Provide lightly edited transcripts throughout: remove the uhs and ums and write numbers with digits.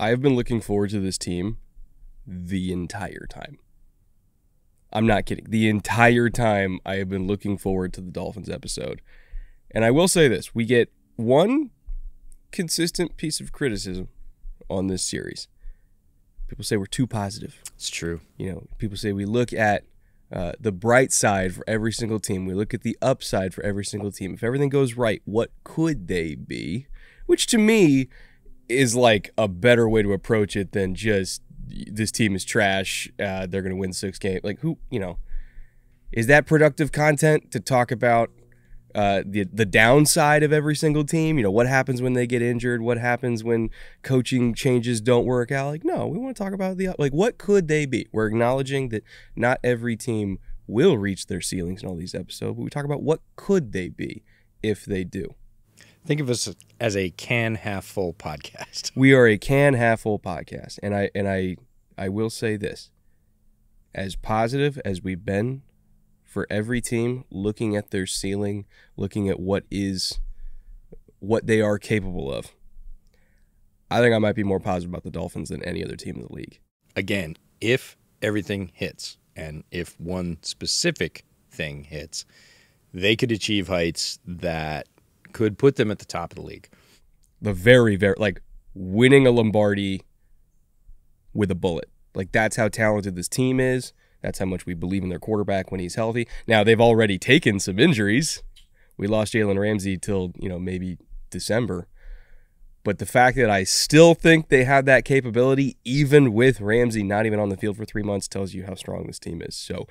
I've been looking forward to this team the entire time. I'm not kidding. The entire time I have been looking forward to the Dolphins episode. And I will say this. We get one consistent piece of criticism on this series. People say we're too positive. It's true. People say we look at the bright side for every single team. We look at the upside for every single team. If everything goes right, what could they be? Which to me is like a better way to approach it than just this team is trash. They're going to win 6 games. Like is that productive content to talk about the downside of every single team? What happens when they get injured? What happens when coaching changes don't work out? Like, no, we want to talk about what could they be? We're acknowledging that not every team will reach their ceilings in all these episodes, but we talk about what could they be if they do. Think of us as a can half full podcast. We are a can half full podcast, and I will say this: as positive as we've been for every team, looking at their ceiling, looking at what they are capable of, I think I might be more positive about the Dolphins than any other team in the league. Again, if everything hits, and if one specific thing hits, they could achieve heights that could put them at the top of the league. The very, very, winning a Lombardi with a bullet. That's how talented this team is. That's how much we believe in their quarterback when he's healthy. Now, they've already taken some injuries. We lost Jalen Ramsey till, maybe December. But the fact that I still think they have that capability, even with Ramsey not even on the field for 3 months, tells you how strong this team is. So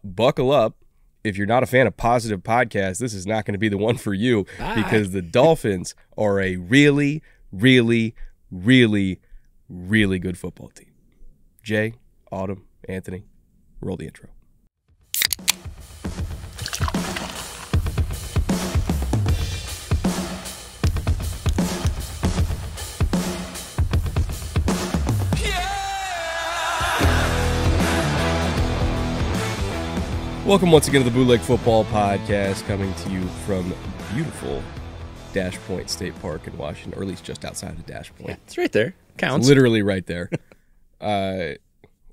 buckle up. If you're not a fan of positive podcasts, this is not going to be the one for you. Bye. Because the Dolphins are a really, really, really, really good football team. Jay, Autumn, Anthony, roll the intro. Welcome once again to the Bootleg Football Podcast, coming to you from beautiful Dash Point State Park in Washington, or at least just outside of Dash Point. Yeah, it's right there. Counts. It's literally right there.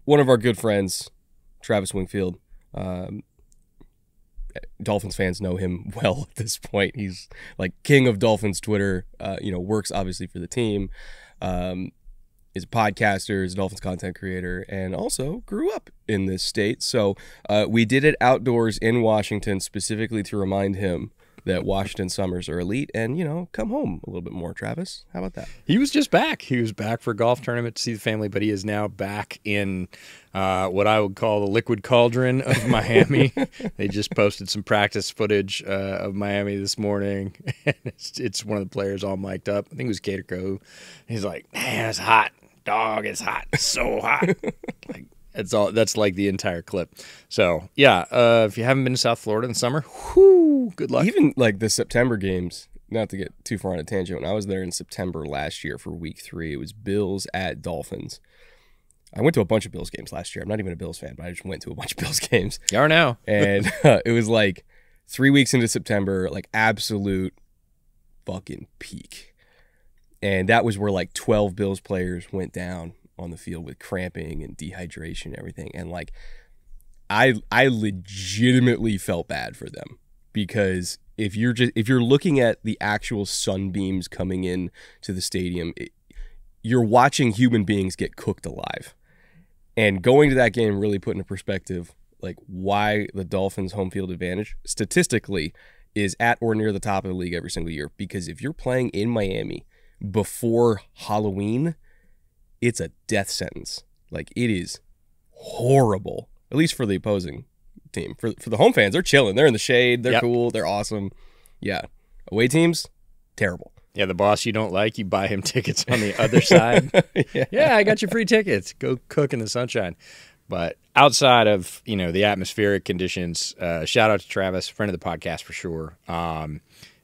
One of our good friends, Travis Wingfield, Dolphins fans know him well at this point. He's like king of Dolphins Twitter, works obviously for the team, is a podcaster, is a Dolphins content creator, and also grew up in this state. So we did it outdoors in Washington specifically to remind him that Washington summers are elite and, come home a little bit more. Travis, how about that? He was just back. He was back for a golf tournament to see the family, but he is now back in what I would call the liquid cauldron of Miami. They just posted some practice footage of Miami this morning. It's one of the players all mic'd up. I think it was Caterco. He's like, man, it's hot. Dog, it's hot. It's so hot. That's like the entire clip. So yeah, if you haven't been to South Florida in the summer, good luck. Even the September games, not to get too far on a tangent, when I was there in September last year for week 3, it was Bills at Dolphins. I went to a bunch of Bills games last year. I'm not even a Bills fan, but I just went to a bunch of Bills games. You are now. And it was 3 weeks into September, absolute fucking peak. And that was where 12 Bills players went down on the field with cramping and dehydration and everything. And I legitimately felt bad for them, because if you're looking at the actual sunbeams coming in to the stadium, you're watching human beings get cooked alive. And going to that game really put into perspective why the Dolphins' home field advantage statistically is at or near the top of the league every single year. Because if you're playing in Miami before Halloween, it's a death sentence. It is horrible, at least for the opposing team. For the home fans, they're chilling. They're in the shade. They're cool. They're awesome. Yeah. Away teams, terrible. Yeah, the boss you don't like, you buy him tickets on the other side. Yeah, I got you free tickets. Go cook in the sunshine. But outside of, the atmospheric conditions, shout out to Travis, friend of the podcast for sure.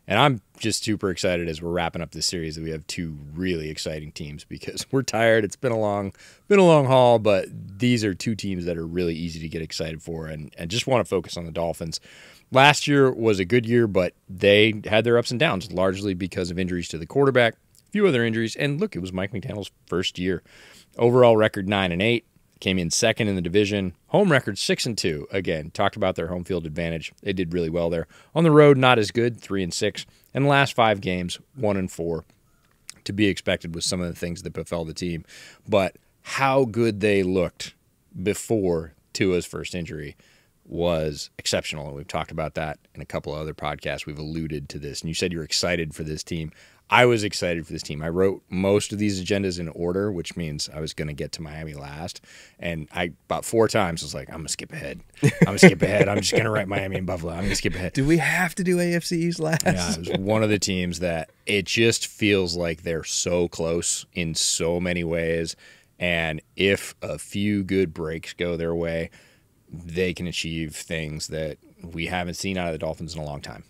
And I'm just super excited as we're wrapping up this series that we have 2 really exciting teams, because we're tired. It's been a long haul, but these are 2 teams that are really easy to get excited for, and just want to focus on the Dolphins. Last year was a good year, but they had their ups and downs, largely because of injuries to the quarterback. few other injuries. And look, it was Mike McDaniel's first year. Overall record 9-8. Came in second in the division. Home record 6-2. Again, talked about their home field advantage. They did really well there. On the road, not as good, 3-6. And the last 5 games, 1-4. To be expected with some of the things that befell the team. But how good they looked before Tua's first injury was exceptional. And we've talked about that in a couple of other podcasts. We've alluded to this. And you said you're excited for this team. I was excited for this team. I wrote most of these agendas in order, which means I was going to get to Miami last. And I about 4 times was like, I'm going to skip ahead. I'm just going to write Miami and Buffalo. I'm going to skip ahead. Do we have to do AFC East last? Yeah, it was one of the teams that it just feels like they're so close in so many ways. And if a few good breaks go their way, they can achieve things that we haven't seen out of the Dolphins in a long time.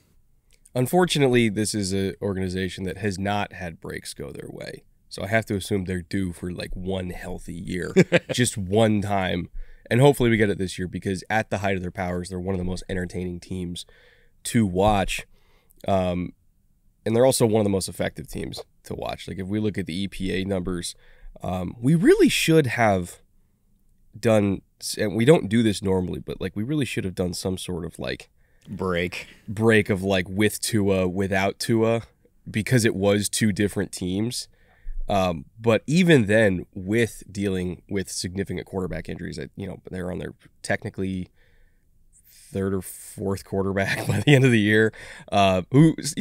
Unfortunately, this is an organization that has not had breaks go their way. So I have to assume they're due for like one healthy year, just one time. And hopefully we get it this year because at the height of their powers, they're one of the most entertaining teams to watch. And they're also one of the most effective teams to watch. Like if we look at the EPA numbers, we really should have done, and we don't do this normally, but like we really should have done some sort of like break of like with Tua, without Tua, because it was 2 different teams. But even then, with dealing with significant quarterback injuries, they're on their technically 3rd or 4th quarterback by the end of the year, who's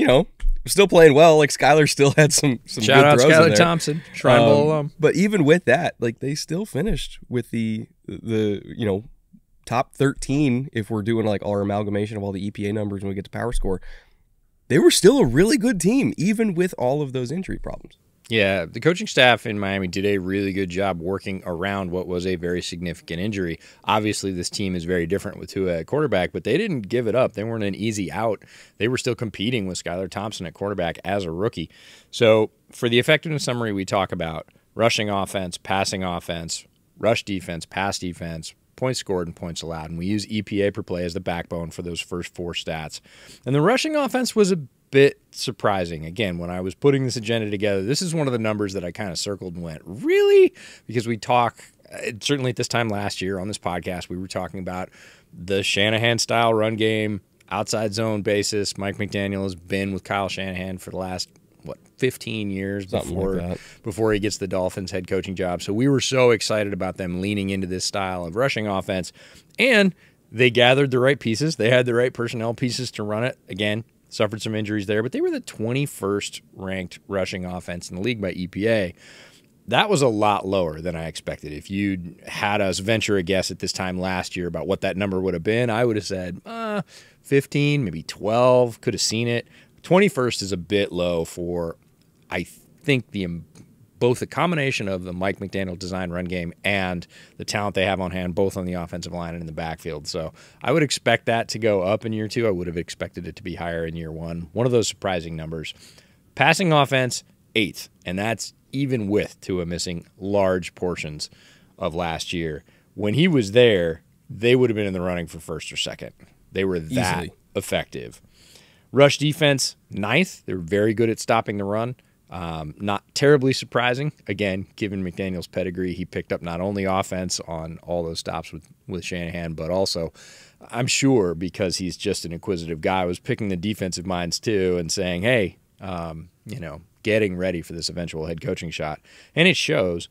still playing well. Like Skyler still had some shout good out throws Skyler in there. Thompson, Shrine Bowl alum. But even with that, like they still finished with the top 13, if we're doing like our amalgamation of all the EPA numbers when we get to power score. They were still a really good team, even with all of those injury problems. Yeah, the coaching staff in Miami did a really good job working around what was a very significant injury. Obviously, this team is very different with Tua at quarterback, but they didn't give it up. They weren't an easy out. They were still competing with Skyler Thompson at quarterback as a rookie. So for the effectiveness summary, we talk about rushing offense, passing offense, rush defense, pass defense, points scored and points allowed. And we use EPA per play as the backbone for those first 4 stats. And the rushing offense was a bit surprising. Again, when I was putting this agenda together, this is one of the numbers that I kind of circled and went, really? Because we talk, certainly at this time last year on this podcast, we were talking about the Shanahan-style run game, outside zone basis. Mike McDaniel has been with Kyle Shanahan for the last 15 years before he gets the Dolphins head coaching job. So we were so excited about them leaning into this style of rushing offense. And they gathered the right pieces. They had the right personnel pieces to run it. Again, suffered some injuries there, but they were the 21st ranked rushing offense in the league by EPA. That was a lot lower than I expected. If you'd had us venture a guess at this time last year about what that number would have been, I would have said 15, maybe 12, could have seen it. 21st is a bit low for, I think, both the combination of the Mike McDaniel design run game and the talent they have on hand, both on the offensive line and in the backfield. So I would expect that to go up in year 2. I would have expected it to be higher in year 1. One of those surprising numbers. Passing offense, 8th, and that's even with Tua missing large portions of last year. When he was there, they would have been in the running for 1st or 2nd. They were that effective. Rush defense, 9th. They were very good at stopping the run. Not terribly surprising. Again, given McDaniel's pedigree, he picked up not only offense on all those stops with Shanahan, but also, I'm sure, because he's just an inquisitive guy, was picking the defensive minds too and saying, hey, getting ready for this eventual head coaching shot. And it shows.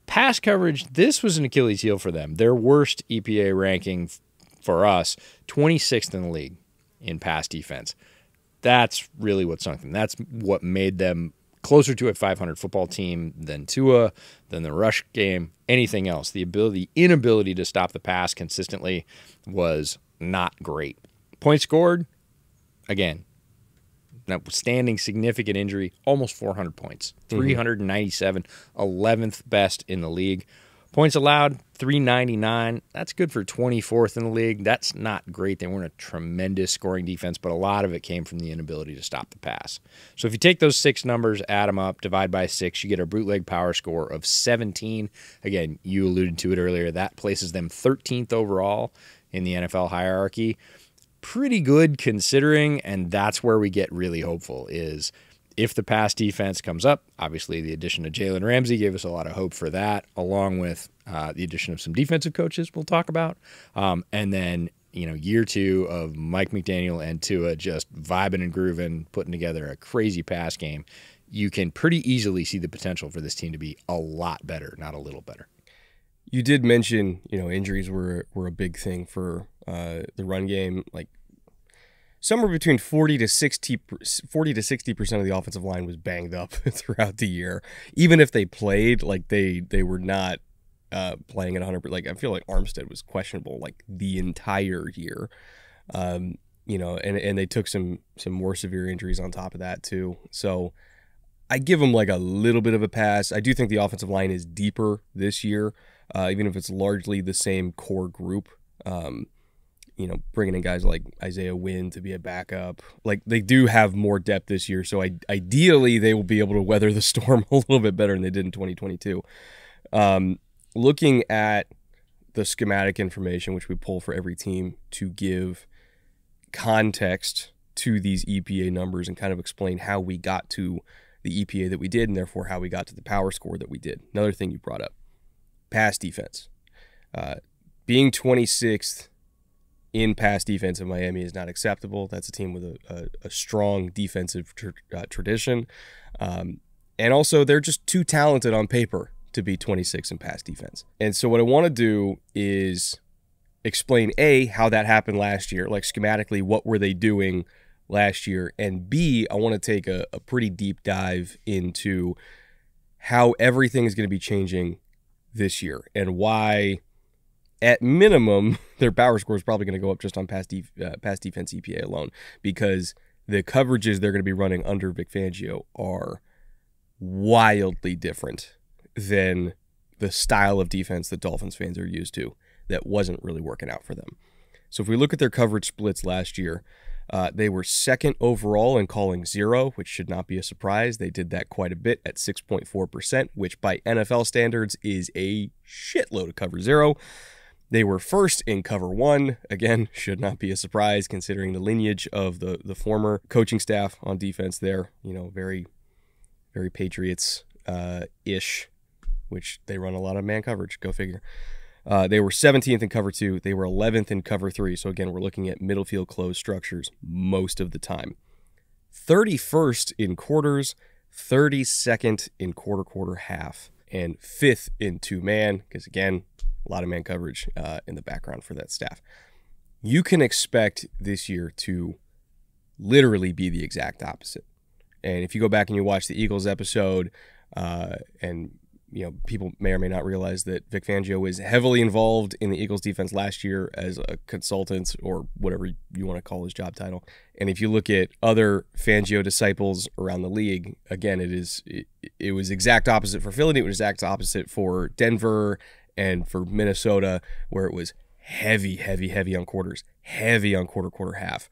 Pass coverage, this was an Achilles heel for them. Their worst EPA ranking for us, 26th in the league in pass defense. That's really what sunk them. That's what made them closer to a 500 football team than Tua, than the rush game, anything else. The inability to stop the pass consistently was not great. Points scored, again, notwithstanding significant injury, almost 400 points. 397, 11th best in the league. Points allowed, 399. That's good for 24th in the league. That's not great. They weren't a tremendous scoring defense, but a lot of it came from the inability to stop the pass. So if you take those 6 numbers, add them up, divide by 6, you get a bootleg power score of 17. Again, you alluded to it earlier. That places them 13th overall in the NFL hierarchy. Pretty good considering, and that's where we get really hopeful is If the pass defense comes up, obviously the addition of Jalen Ramsey gave us a lot of hope for that, along with the addition of some defensive coaches we'll talk about. And then, year 2 of Mike McDaniel and Tua just vibing and grooving, putting together a crazy pass game. You can pretty easily see the potential for this team to be a lot better, not a little better. You did mention, injuries were a big thing for the run game. Like somewhere between 40 to 60% of the offensive line was banged up throughout the year. Even if they played, like they were not playing at 100%. Like I feel like Armstead was questionable like the entire year. And they took some more severe injuries on top of that too. So I give them like a little bit of a pass. I do think the offensive line is deeper this year, even if it's largely the same core group. Bringing in guys like Isaiah Wynn to be a backup. Like they do have more depth this year, so ideally they will be able to weather the storm a little bit better than they did in 2022. Looking at the schematic information, which we pull for every team to give context to these EPA numbers and kind of explain how we got to the EPA that we did and therefore how we got to the power score that we did. Another thing you brought up, pass defense. Being 26th in pass defense in Miami is not acceptable. That's a team with a strong defensive tradition. And also, they're just too talented on paper to be 26 in pass defense. And so what I want to do is explain, A, how that happened last year, like schematically, what were they doing last year? And B, I want to take a pretty deep dive into how everything is going to be changing this year and why, at minimum, their power score is probably going to go up just on pass defense EPA alone, because the coverages they're going to be running under Vic Fangio are wildly different than the style of defense that Dolphins fans are used to that wasn't really working out for them. So if we look at their coverage splits last year, they were second overall in calling zero, which should not be a surprise. They did that quite a bit at 6.4%, which by NFL standards is a shitload of cover zero. They were first in cover one. Again, should not be a surprise considering the lineage of the former coaching staff on defense there. Very, very Patriots-ish, which they run a lot of man coverage. Go figure. They were 17th in cover two. They were 11th in cover three. So again, we're looking at middle field closed structures most of the time. 31st in quarters, 32nd in quarter half, and 5th in two-man, because again, a lot of man coverage in the background for that staff. You can expect this year to literally be the exact opposite. And if you go back and you watch the Eagles episode, and people may or may not realize that Vic Fangio was heavily involved in the Eagles defense last year as a consultant or whatever you want to call his job title. And if you look at other Fangio disciples around the league, again, it was exact opposite for Philly. It was exact opposite for Denver and for Minnesota, where it was heavy on quarters, heavy on quarter half.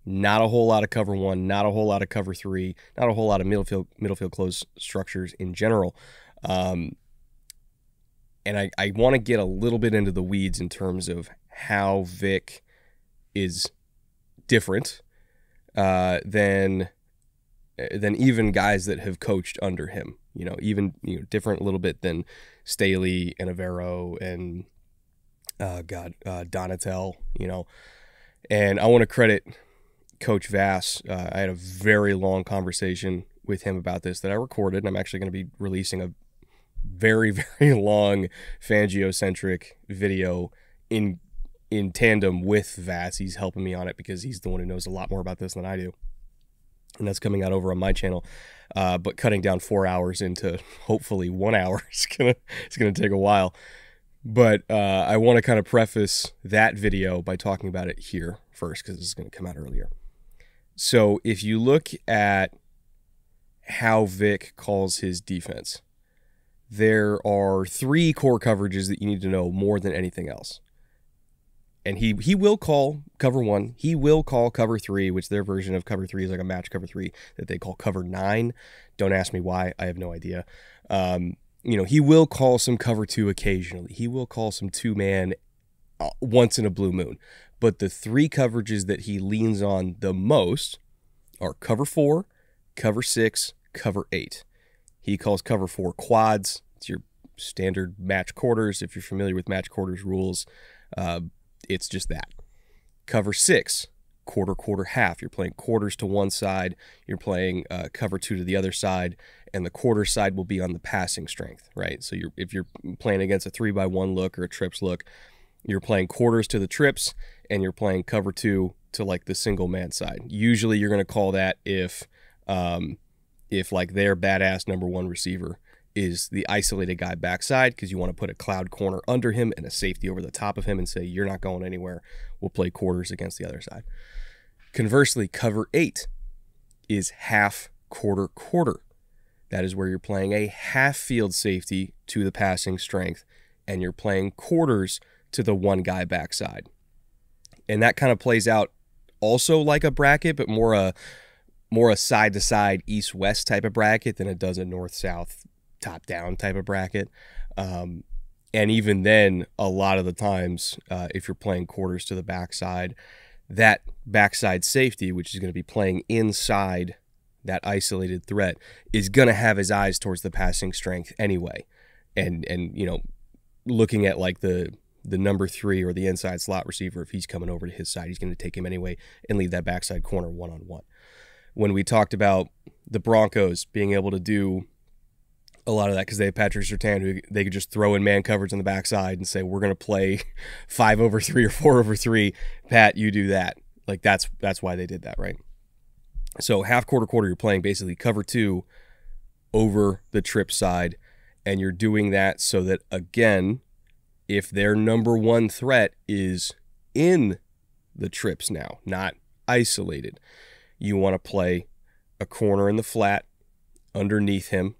Not a whole lot of cover one, not a whole lot of cover three, not a whole lot of middle field closed structures in general. And I want to get a little bit into the weeds in terms of how Vic is different than even guys that have coached under him. Different a little bit than Staley and Avero and Donatel. And I want to credit Coach Vass. I had a very long conversation with him about this that I recorded, and I'm actually going to be releasing a very, very long Fangio-centric video in tandem with Vass. He's helping me on it because he's the one who knows a lot more about this than I do. And that's coming out over on my channel. But cutting down 4 hours into hopefully 1 hour is gonna take a while. But I want to kind of preface that video by talking about it here first, because this is going to come out earlier. So if you look at how Vic calls his defense, there are 3 core coverages that you need to know more than anything else. And he will call cover 1. He will call cover 3, which their version of cover 3 is like a match cover 3 that they call cover 9. Don't ask me why. I have no idea. He will call some cover 2 occasionally. He will call some two-man once in a blue moon. But the 3 coverages that he leans on the most are cover 4, cover 6, cover 8. He calls cover 4 quads. It's your standard match quarters. If you're familiar with match quarters rules, it's just that. Cover 6, quarter, quarter, half. You're playing quarters to one side. You're playing cover 2 to the other side, and the quarter side will be on the passing strength, right? So if you're playing against a 3-by-1 look or a trips look, you're playing quarters to the trips, and you're playing cover 2 to like the single man side. Usually you're going to call that if like their badass number 1 receiver is the isolated guy backside, because you want to put a cloud corner under him and a safety over the top of him and say, you're not going anywhere. We'll play quarters against the other side. Conversely, cover 8 is half, quarter, quarter. That is where you're playing a half field safety to the passing strength, and you're playing quarters to the one guy backside. And that kind of plays out also like a bracket, but more a side-to-side, east-west type of bracket than it does a north-south, top-down type of bracket. And even then, a lot of the times, if you're playing quarters to the backside, that backside safety, which is going to be playing inside that isolated threat, is going to have his eyes towards the passing strength anyway. And you know, looking at like the number 3 or the inside slot receiver, if he's coming over to his side, he's going to take him anyway and leave that backside corner one-on-one. When we talked about the Broncos being able to do a lot of that because they have Patrick Surtain, who they could just throw in man coverage on the backside and say, we're going to play 5-over-3 or 4-over-3. Pat, you do that. Like that's why they did that, right? So half, quarter, quarter, you're playing basically cover 2 over the trip side, and you're doing that so that, again, if their number 1 threat is in the trips now, not isolated, you want to play a corner in the flat underneath him,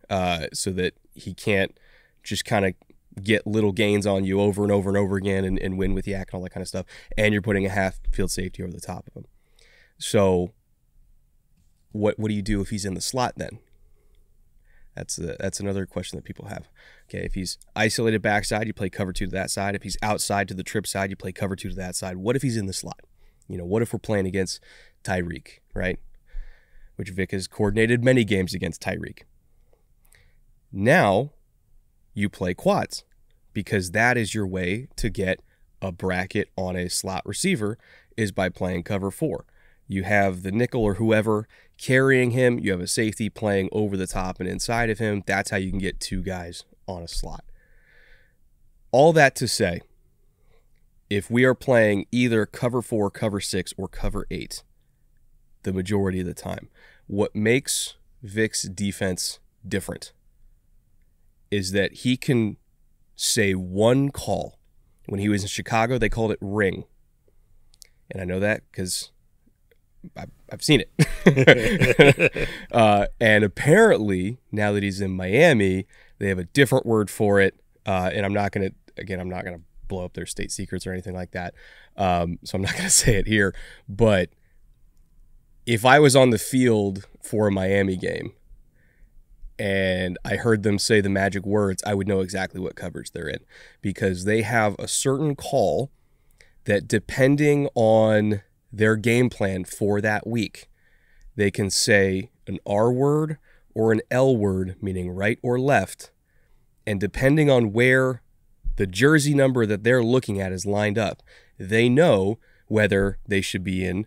so that he can't just kind of get little gains on you over and over and over again and win with yak and all that kind of stuff. And you're putting a half field safety over the top of him. So what do you do if he's in the slot then? That's another question that people have. Okay, if he's isolated backside, you play cover 2 to that side. If he's outside to the trip side, you play cover 2 to that side. What if he's in the slot? You know, what if we're playing against Tyreek, right? Which Vic has coordinated many games against Tyreek. Now you play quads, because that is your way to get a bracket on a slot receiver, is by playing cover 4. You have the nickel or whoever carrying him. You have a safety playing over the top and inside of him. That's how you can get 2 guys on a slot. All that to say, if we are playing either cover 4, cover 6, or cover 8 the majority of the time, what makes Vic's defense different is that he can say one call. When he was in Chicago, they called it ring. And I know that because I've seen it. And apparently, now that he's in Miami, they have a different word for it. And I'm not going to blow up their state secrets or anything like that. So I'm not going to say it here. But if I was on the field for a Miami game and I heard them say the magic words, I would know exactly what coverage they're in, because they have a certain call that, depending on their game plan for that week, they can say an R word or an L word, meaning right or left. And depending on where the jersey number that they're looking at is lined up, they know whether they should be in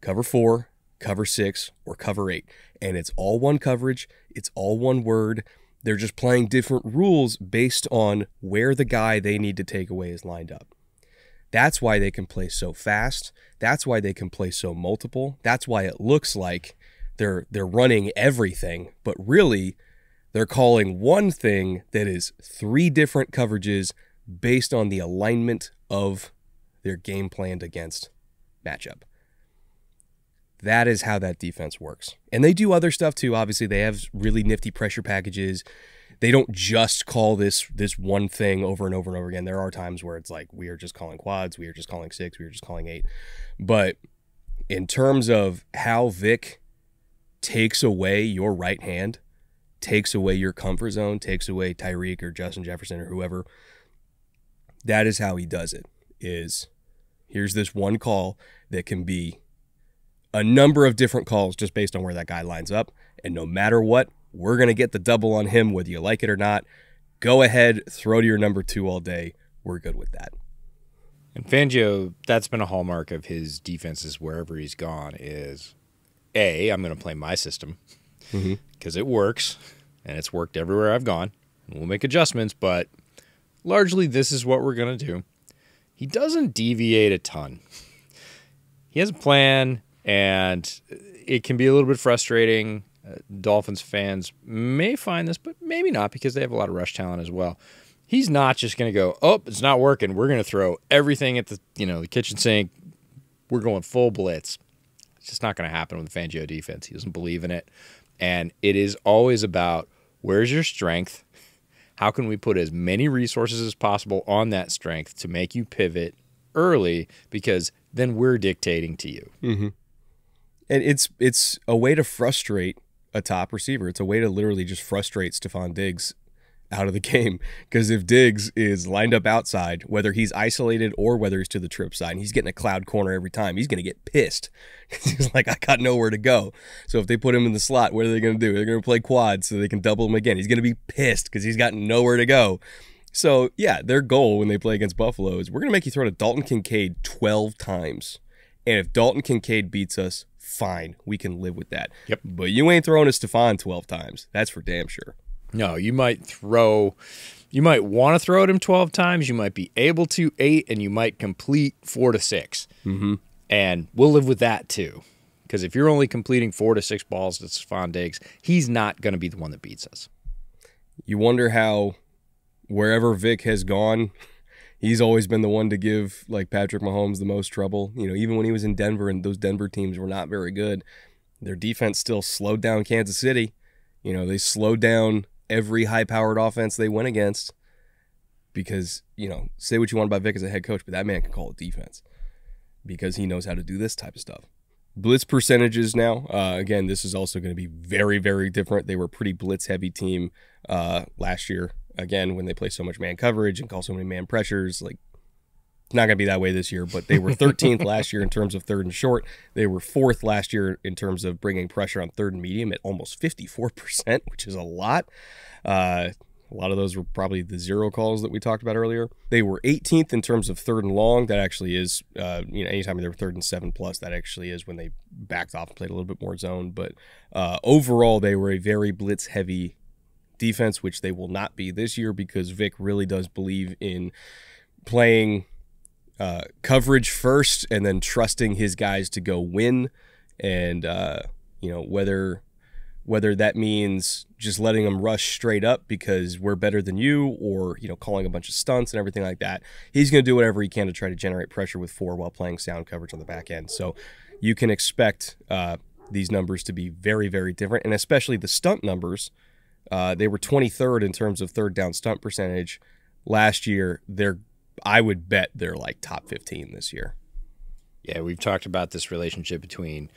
cover 4, cover 6, or cover 8. And it's all one coverage. It's all one word. They're just playing different rules based on where the guy they need to take away is lined up. That's why they can play so fast. That's why they can play so multiple. That's why it looks like they're running everything, but really they're calling one thing that is 3 different coverages based on the alignment of their game planned against matchup. That is how that defense works. And they do other stuff too. Obviously, they have really nifty pressure packages. They don't just call this one thing over and over and over again. There are times where it's like, we are just calling quads, we are just calling 6, we are just calling 8. But in terms of how Vic takes away your right hand, takes away your comfort zone, takes away Tyreek or Justin Jefferson or whoever, that is how he does it. Is here's this one call that can be a number of different calls just based on where that guy lines up. And no matter what, we're going to get the double on him, whether you like it or not. Go ahead, throw to your number 2 all day. We're good with that. And Fangio, that's been a hallmark of his defenses wherever he's gone is, A, I'm going to play my system because it works, and it's worked everywhere I've gone. We'll make adjustments, but largely this is what we're going to do. He doesn't deviate a ton. He has a plan, and it can be a little bit frustrating. Dolphins fans may find this, but maybe not because they have a lot of rush talent as well. He's not just going to go, oh, it's not working. We're going to throw everything at the kitchen sink. We're going full blitz. It's just not going to happen with the Fangio defense. He doesn't believe in it. And it is always about where's your strength? How can we put as many resources as possible on that strength to make you pivot early? Because then we're dictating to you. And it's a way to frustrate a top receiver. It's a way to literally just frustrate Stephon Diggs out of the game, because if Diggs is lined up outside, whether he's isolated or whether he's to the trip side, and he's getting a cloud corner every time, he's going to get pissed. He's like, I got nowhere to go. So if they put him in the slot, what are they going to do? They're going to play quad so they can double him again. He's going to be pissed because he's got nowhere to go. So yeah, their goal when they play against Buffalo is we're going to make you throw to Dalton Kincaid 12 times. And if Dalton Kincaid beats us, fine, we can live with that. Yep. But you ain't throwing to Stephon 12 times. That's for damn sure. No, you might want to throw at him 12 times. You might be able to 8, and you might complete 4 to 6. And we'll live with that too. Because if you're only completing 4 to 6 balls to Stephon Diggs, he's not going to be the one that beats us. You wonder how wherever Vic has gone, he's always been the one to give like Patrick Mahomes the most trouble. Even when he was in Denver and those Denver teams were not very good, their defense still slowed down Kansas City. They slowed down every high-powered offense they went against because, say what you want about Vic as a head coach, but that man can call a defense because he knows how to do this type of stuff. Blitz percentages now, again, this is also going to be very, very different. They were a pretty blitz-heavy team last year. Again, when they play so much man coverage and call so many man pressures, like, it's not going to be that way this year, but they were 13th last year in terms of third and short. They were 4th last year in terms of bringing pressure on third and medium at almost 54%, which is a lot. A lot of those were probably the zero calls that we talked about earlier. They were 18th in terms of third and long. That actually is, anytime they were 3rd and 7+, that actually is when they backed off and played a little bit more zone. But overall, they were a very blitz-heavy defense, which they will not be this year because Vic really does believe in playing coverage first and then trusting his guys to go win. And, whether that means just letting them rush straight up because we're better than you or, calling a bunch of stunts and everything like that, he's going to do whatever he can to try to generate pressure with 4 while playing sound coverage on the back end. So you can expect these numbers to be very, very different, and especially the stunt numbers. They were 23rd in terms of third down stunt percentage last year. I would bet they're like top 15 this year. Yeah, we've talked about this relationship between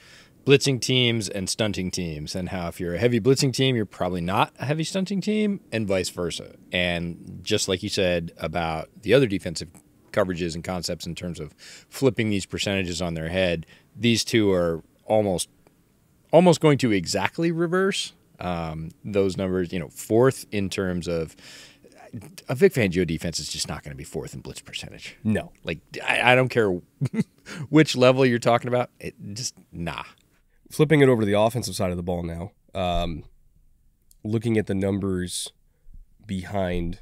blitzing teams and stunting teams and how if you're a heavy blitzing team, you're probably not a heavy stunting team and vice versa. And just like you said about the other defensive coverages and concepts in terms of flipping these percentages on their head, these two are almost going to exactly reverse those numbers. 4th in terms of a Vic Fangio defense is just not going to be 4th in blitz percentage. No. Like, I don't care which level you're talking about. Nah. Flipping it over to the offensive side of the ball now, looking at the numbers behind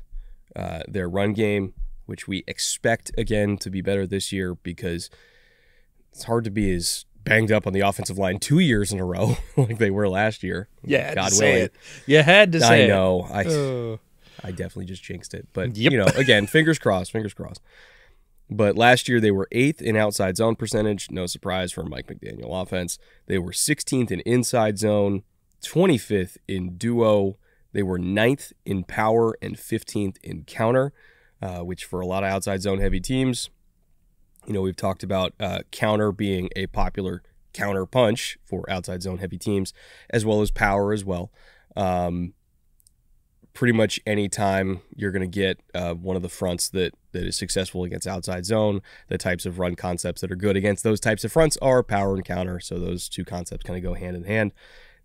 their run game, which we expect, again, to be better this year because it's hard to be as banged up on the offensive line 2 years in a row like they were last year. Yeah, God willing. It. You had to say I know. I definitely just jinxed it. But, Yep. Again, fingers crossed. But last year they were 8th in outside zone percentage. No surprise for a Mike McDaniel offense. They were 16th in inside zone, 25th in duo. They were 9th in power and 15th in counter, which for a lot of outside zone heavy teams, we've talked about counter being a popular counter punch for outside zone heavy teams, as well as power as well. pretty much any time you're going to get one of the fronts that is successful against outside zone, the types of run concepts that are good against those types of fronts are power and counter. So those two concepts kind of go hand in hand.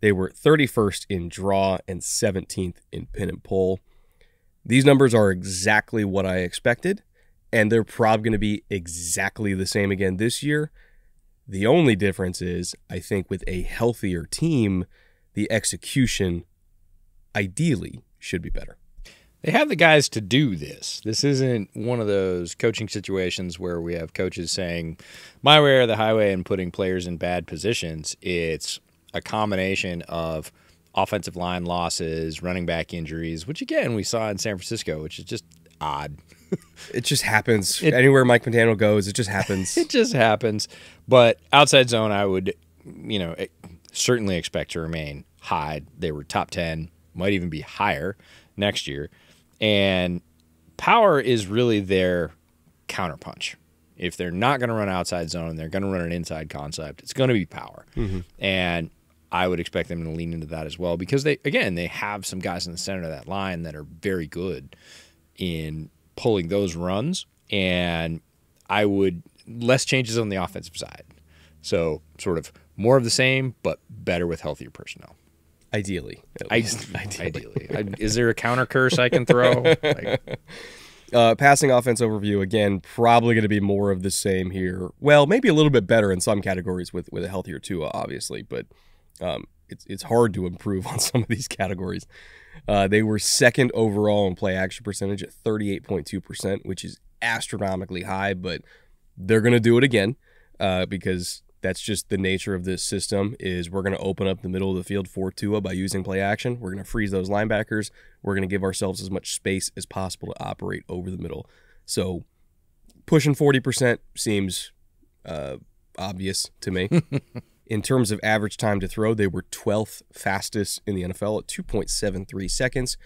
They were 31st in draw and 17th in pin and pull. These numbers are exactly what I expected, and they're probably going to be exactly the same again this year. The only difference is, I think with a healthier team, the execution ideally should be better. They have the guys to do this. This isn't one of those coaching situations where we have coaches saying, my way or the highway, and putting players in bad positions. It's a combination of offensive line losses, running back injuries, which, again, we saw in San Francisco, which is just odd. It just happens. Anywhere Mike McDaniel goes, it just happens. It just happens. But outside zone, I would, certainly expect to remain high. They were top 10, might even be higher next year. And power is really their counterpunch. If they're not going to run outside zone and they're going to run an inside concept, it's going to be power. Mm-hmm. And I would expect them to lean into that as well because they have some guys in the center of that line that are very good in pulling those runs. And I would less changes on the offensive side. So sort of more of the same, but better with healthier personnel. Ideally. Ideally. Is there a counter curse I can throw? Passing offense overview, again, probably going to be more of the same here. Well, maybe a little bit better in some categories with a healthier Tua, obviously, but it's hard to improve on some of these categories. They were second overall in play action percentage at 38.2%, which is astronomically high, but they're going to do it again because that's just the nature of this system is we're going to open up the middle of the field for Tua by using play action. We're going to freeze those linebackers. We're going to give ourselves as much space as possible to operate over the middle. So pushing 40% seems obvious to me. In terms of average time to throw, they were 12th fastest in the NFL at 2.73 seconds.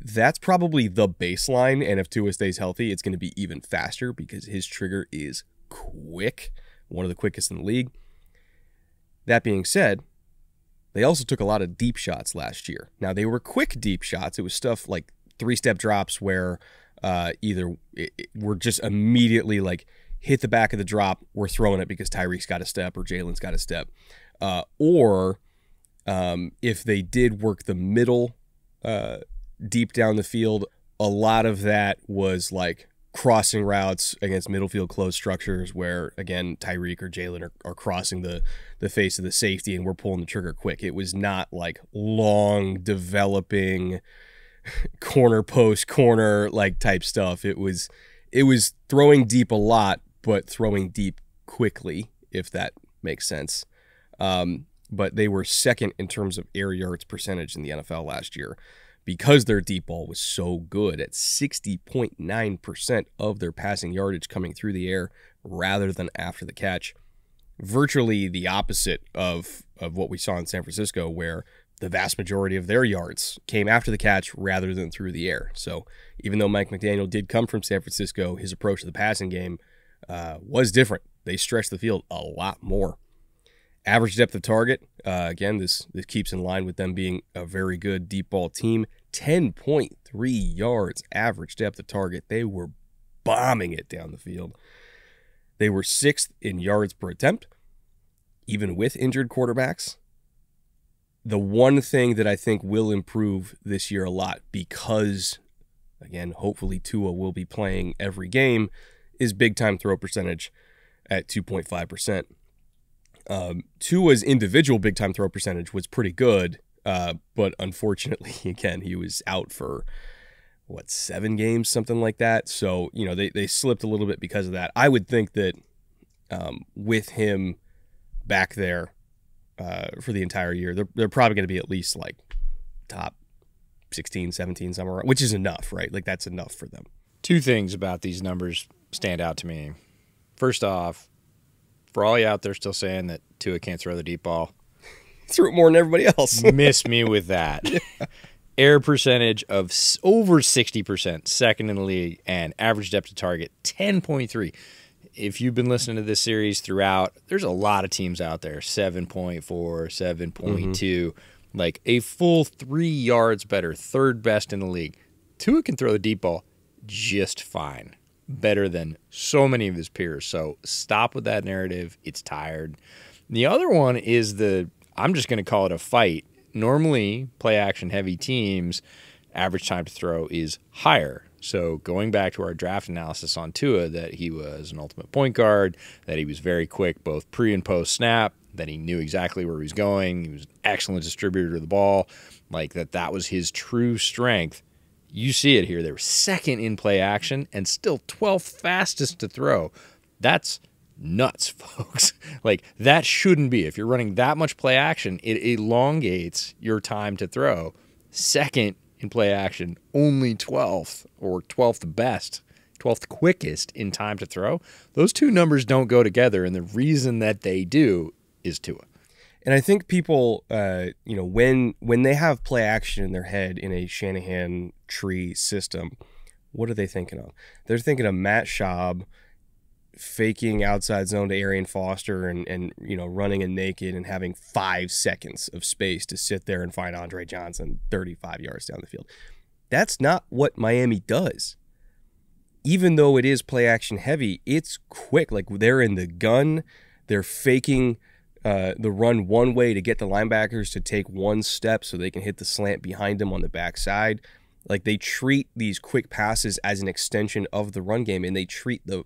That's probably the baseline, and if Tua stays healthy, it's going to be even faster because his trigger is quick. One of the quickest in the league. That being said, they also took a lot of deep shots last year. Now, they were quick deep shots. It was stuff like 3-step drops where either we're just immediately like hit the back of the drop, we're throwing it because Tyreek's got a step or Jalen's got a step. Or if they did work the middle deep down the field, a lot of that was like crossing routes against middle field closed structures where, again, Tyreek or Jalen are crossing the face of the safety and we're pulling the trigger quick. It was not like long developing corner post corner like type stuff. It was throwing deep a lot, but throwing deep quickly, if that makes sense. But they were second in terms of air yards percentage in the NFL last year, because their deep ball was so good at 60.9% of their passing yardage coming through the air rather than after the catch. Virtually the opposite of what we saw in San Francisco, where the vast majority of their yards came after the catch rather than through the air. So even though Mike McDaniel did come from San Francisco, his approach to the passing game was different. They stretched the field a lot more. Average depth of target, again, this keeps in line with them being a very good deep ball team. 10.3 yards average depth of target. They were bombing it down the field. They were 6th in yards per attempt, even with injured quarterbacks. The one thing that I think will improve this year a lot, because, again, hopefully Tua will be playing every game, is big-time throw percentage at 2.5%. Tua's individual big-time throw percentage was pretty good, but unfortunately, again, he was out for, 7 games, something like that. So, they slipped a little bit because of that. I would think that with him back there for the entire year, they're probably going to be at least like top 16, 17, somewhere, which is enough, right? Like that's enough for them. Two things about these numbers stand out to me. First off, for all you out there still saying that Tua can't throw the deep ball, threw it more than everybody else. Miss me with that. Yeah. Air percentage of over 60%, second in the league, and average depth of target 10.3. If you've been listening to this series throughout, there's a lot of teams out there, 7.4, 7.2. Like a full 3 yards better, third best in the league. Tua can throw the deep ball just fine, better than so many of his peers. So stop with that narrative. It's tired. The other one is I'm just going to call it a fight. Normally, play action heavy teams, average time to throw is higher. So going back to our draft analysis on Tua, that he was an ultimate point guard, that he was very quick both pre and post snap, that he knew exactly where he was going, he was an excellent distributor of the ball, like that was his true strength. You see it here. They were second in play action and still 12th fastest to throw. That's nuts, folks. Like, that shouldn't be. If you're running that much play action, it elongates your time to throw. Second in play action, only 12th or 12th best, 12th quickest in time to throw. Those two numbers don't go together, and the reason that they do is Tua. And I think people, when they have play action in their head in a Shanahan tree system, what are they thinking of? They're thinking of Matt Schaub faking outside zone to Arian Foster and running a naked and having 5 seconds of space to sit there and find Andre Johnson 35 yards down the field. That's not what Miami does. Even though it is play action heavy, it's quick. Like, they're in the gun, they're faking the run one way to get the linebackers to take one step so they can hit the slant behind them on the backside. Like, they treat these quick passes as an extension of the run game, and they treat the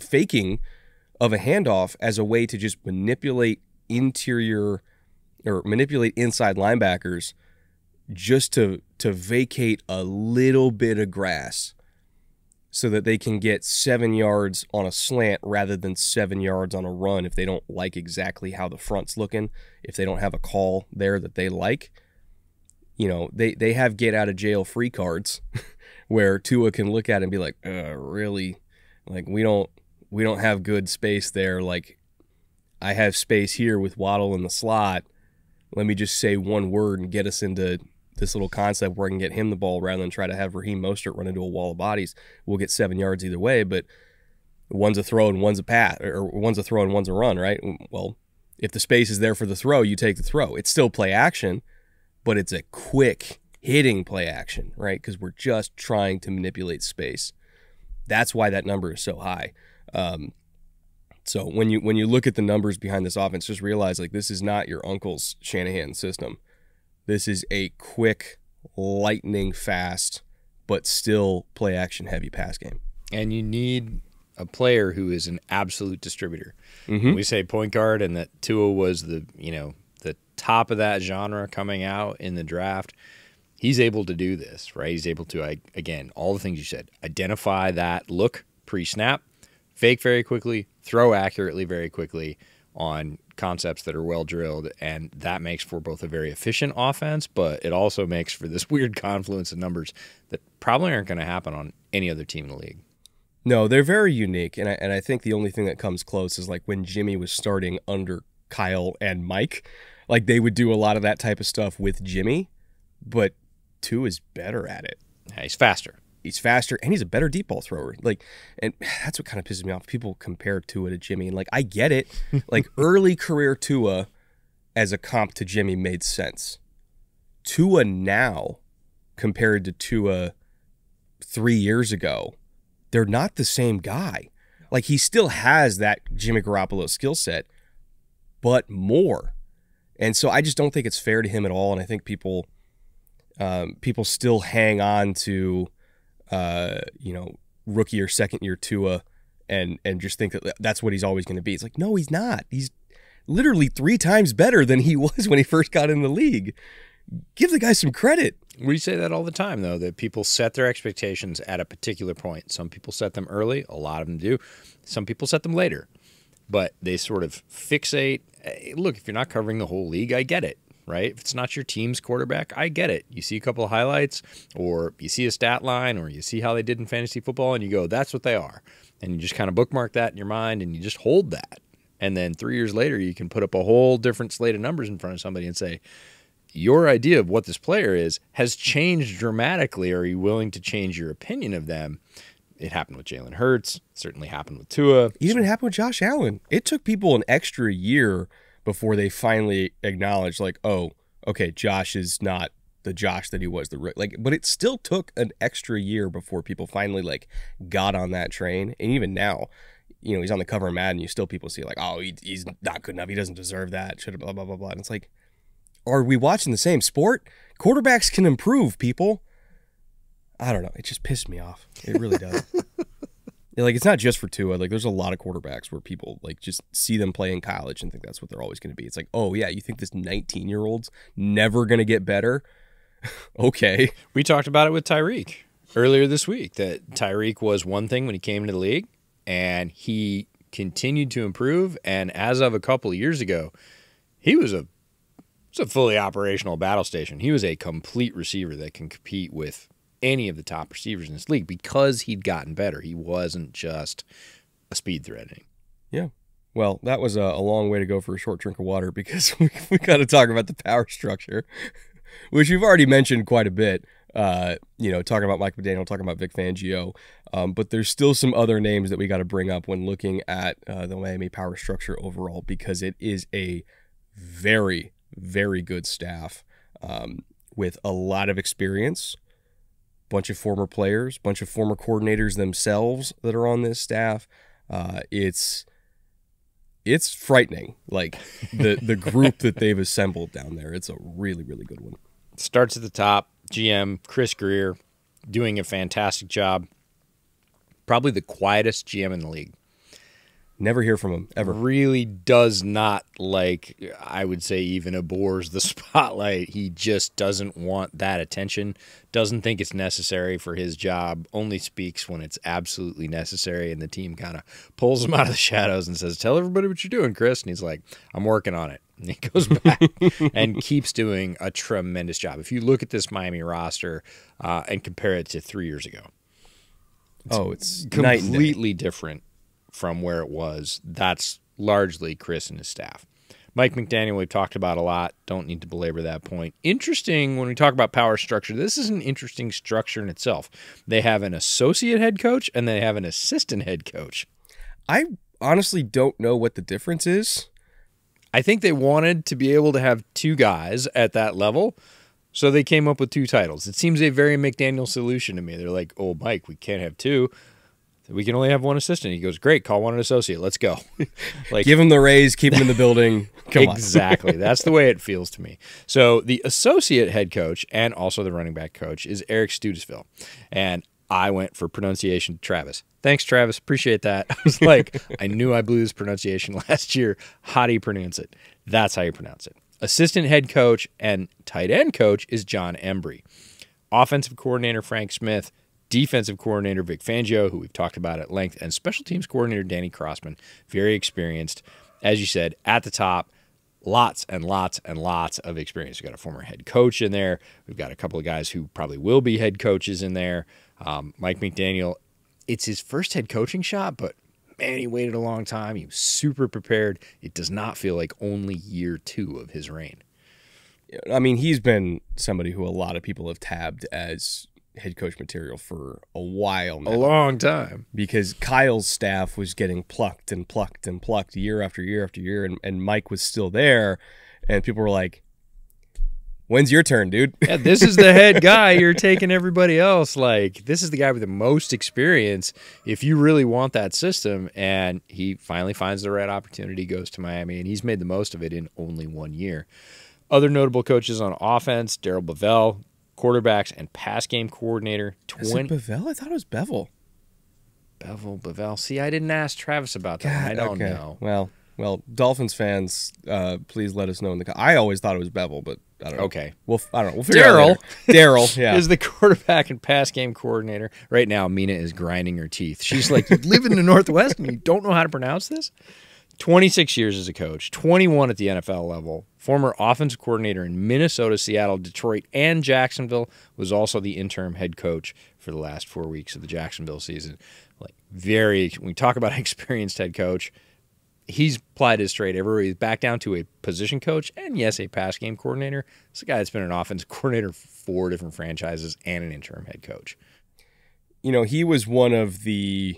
faking of a handoff as a way to just manipulate inside linebackers just to vacate a little bit of grass so that they can get 7 yards on a slant rather than 7 yards on a run if they don't like exactly how the front's looking, if they don't have a call there that they like. They have get out of jail free cards where Tua can look at it and be like, really? Like, we don't have good space there. Like, I have space here with Waddle in the slot. Let me just say one word and get us into this little concept where I can get him the ball rather than try to have Raheem Mostert run into a wall of bodies. We'll get 7 yards either way, but one's a throw and one's a pass, or one's a throw and one's a run, right? Well, if the space is there for the throw, you take the throw. It's still play action, but it's a quick hitting play action, right? Because we're just trying to manipulate space. That's why that number is so high. So when you look at the numbers behind this offense, just realize, like, this is not your uncle's Shanahan system. This is a quick, lightning fast, but still play action heavy pass game. And you need a player who is an absolute distributor. Mm-hmm. We say point guard, and that Tua was the top of that genre coming out in the draft. He's able to do this, right? He's able to, again, all the things you said, identify that look pre-snap, fake very quickly, throw accurately very quickly on concepts that are well drilled, and that makes for both a very efficient offense, but it also makes for this weird confluence of numbers that probably aren't going to happen on any other team in the league. No, they're very unique, and I think the only thing that comes close is like when Jimmy was starting under Kyle and Mike. Like, they would do a lot of that type of stuff with Jimmy, but Tua is better at it. Yeah, he's faster. He's faster, and he's a better deep ball thrower. Like, and that's what kind of pisses me off. People compare Tua to Jimmy, and like, I get it. Like, early career Tua as a comp to Jimmy made sense. Tua now, compared to Tua 3 years ago, they're not the same guy. Like, he still has that Jimmy Garoppolo skill set, but more. And so I just don't think it's fair to him at all. And I think people still hang on to rookie or second year Tua and just think that that's what he's always going to be. It's like, no, he's not. He's literally 3 times better than he was when he first got in the league. Give the guy some credit. We say that all the time, though, that people set their expectations at a particular point. Some people set them early. A lot of them do. Some people set them later. But they sort of fixate. Look, if you're not covering the whole league, I get it, right? If it's not your team's quarterback, I get it. You see a couple of highlights, or you see a stat line, or you see how they did in fantasy football, and you go, that's what they are. And you just kind of bookmark that in your mind, and you just hold that. And then 3 years later, you can put up a whole different slate of numbers in front of somebody and say, your idea of what this player is has changed dramatically. Are you willing to change your opinion of them? It happened with Jalen Hurts. It certainly happened with Tua. It even happened with Josh Allen. It took people an extra year before they finally acknowledged, like, oh, okay, Josh is not the Josh that he was but it still took an extra year before people finally like got on that train. And even now, you know, he's on the cover of Madden, you still people see like, oh, he's not good enough, he doesn't deserve that, should have blah blah blah blah. And it's like, are we watching the same sport? Quarterbacks can improve, people. I don't know, it just pissed me off. It really does. Like, it's not just for Tua. Like, there's a lot of quarterbacks where people like just see them play in college and think that's what they're always going to be. It's like, oh yeah, you think this 19-year-old's never going to get better? Okay. We talked about it with Tyreek earlier this week, that Tyreek was one thing when he came into the league, and he continued to improve. And as of a couple of years ago, he was a fully operational battle station. He was a complete receiver that can compete with any of the top receivers in this league because he'd gotten better. He wasn't just a speed threat. Yeah. Well, that was a long way to go for a short drink of water, because we got to talk about the power structure, which we've already mentioned quite a bit. You know, talking about Mike McDaniel, talking about Vic Fangio. But there's still some other names that we got to bring up when looking at the Miami power structure overall, because it is a very, very good staff with a lot of experience. Bunch of former players, bunch of former coordinators themselves that are on this staff. It's frightening, like the group that they've assembled down there. It's a really, really good one. Starts at the top. GM Chris Greer doing a fantastic job. Probably the quietest GM in the league. Never hear from him, ever. Really does not, like, I would say even abhors the spotlight. He just doesn't want that attention, doesn't think it's necessary for his job, only speaks when it's absolutely necessary, and the team kind of pulls him out of the shadows and says, tell everybody what you're doing, Chris. And he's like, I'm working on it. And he goes back and keeps doing a tremendous job. If you look at this Miami roster and compare it to 3 years ago, it's completely different from where it was. That's largely Chris and his staff. Mike McDaniel, we've talked about a lot. Don't need to belabor that point. Interesting, when we talk about power structure, this is an interesting structure in itself. They have an associate head coach and they have an assistant head coach. I honestly don't know what the difference is. I think they wanted to be able to have two guys at that level, so they came up with two titles. It seems a very McDaniel solution to me. They're like, oh, Mike, we can't have two. We can only have one assistant. He goes, great, call one an associate. Let's go. Like, give him the raise, keep him in the building. Come on. Exactly. That's the way it feels to me. So the associate head coach and also the running back coach is Eric Studesville. And I went for pronunciation Travis. Thanks, Travis. Appreciate that. I was like, I knew I blew this pronunciation last year. How do you pronounce it? That's how you pronounce it. Assistant head coach and tight end coach is John Embry. Offensive coordinator Frank Smith. Defensive coordinator Vic Fangio, who we've talked about at length, and special teams coordinator Danny Crossman, very experienced. As you said, at the top, lots and lots and lots of experience. We've got a former head coach in there. We've got a couple of guys who probably will be head coaches in there. Mike McDaniel, it's his first head coaching shot, but man, he waited a long time. He was super prepared. It does not feel like only year 2 of his reign. I mean, he's been somebody who a lot of people have tabbed as head coach material for a while now. A long time. Because Kyle's staff was getting plucked and plucked and plucked year after year after year, and Mike was still there, and people were like, when's your turn, dude? Yeah, this is the head guy. You're taking everybody else. Like, this is the guy with the most experience if you really want that system. And he finally finds the right opportunity, goes to Miami, and he's made the most of it in only 1 year. Other notable coaches on offense, Darrell Bevell, quarterbacks and pass game coordinator. Is it Bevell? I thought it was Bevel. Bevell. See, I didn't ask Travis about that. I don't know. Well, Dolphins fans, please let us know in the. I always thought it was Bevel, but I don't know. Okay. I don't know. We'll figure it out later. Darrell, yeah, is the quarterback and pass game coordinator. Right now, Mina is grinding her teeth. She's like, you live in the Northwest and you don't know how to pronounce this? 26 years as a coach, 21 at the NFL level, former offensive coordinator in Minnesota, Seattle, Detroit, and Jacksonville, was also the interim head coach for the last 4 weeks of the Jacksonville season. Like, when we talk about experienced head coach, he's plied his trade everywhere. He's back down to a position coach and, yes, a pass game coordinator. It's a guy that's been an offensive coordinator for 4 different franchises and an interim head coach. You know, he was one of the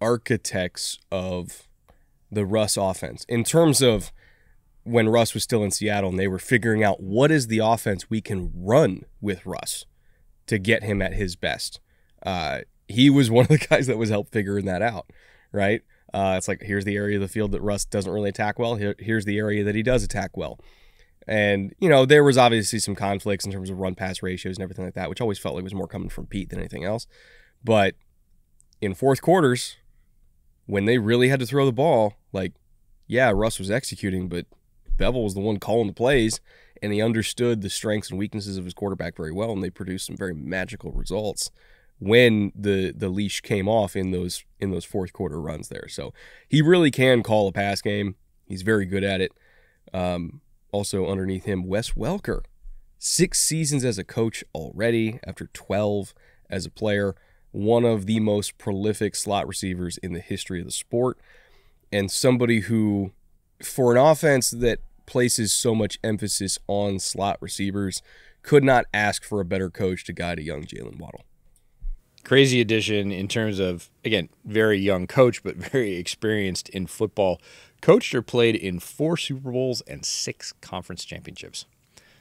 architects of the Russ offense in terms of when Russ was still in Seattle and they were figuring out what is the offense we can run with Russ to get him at his best. He was one of the guys that was helped figuring that out, right? It's like, here's the area of the field that Russ doesn't really attack well. Here's the area that he does attack well. And, there was obviously some conflicts in terms of run-pass ratios and everything like that, which always felt like was more coming from Pete than anything else. But in fourth quarters, when they really had to throw the ball, like, yeah, Russ was executing, but Bevel was the one calling the plays, and he understood the strengths and weaknesses of his quarterback very well, and they produced some very magical results when the leash came off in those fourth quarter runs there. So he really can call a pass game. He's very good at it. Also underneath him, Wes Welker, 6 seasons as a coach already after 12 as a player, one of the most prolific slot receivers in the history of the sport, and somebody who, for an offense that places so much emphasis on slot receivers, could not ask for a better coach to guide a young Jalen Waddle. Crazy addition in terms of, again, very young coach, but very experienced in football. Coached or played in 4 Super Bowls and 6 conference championships.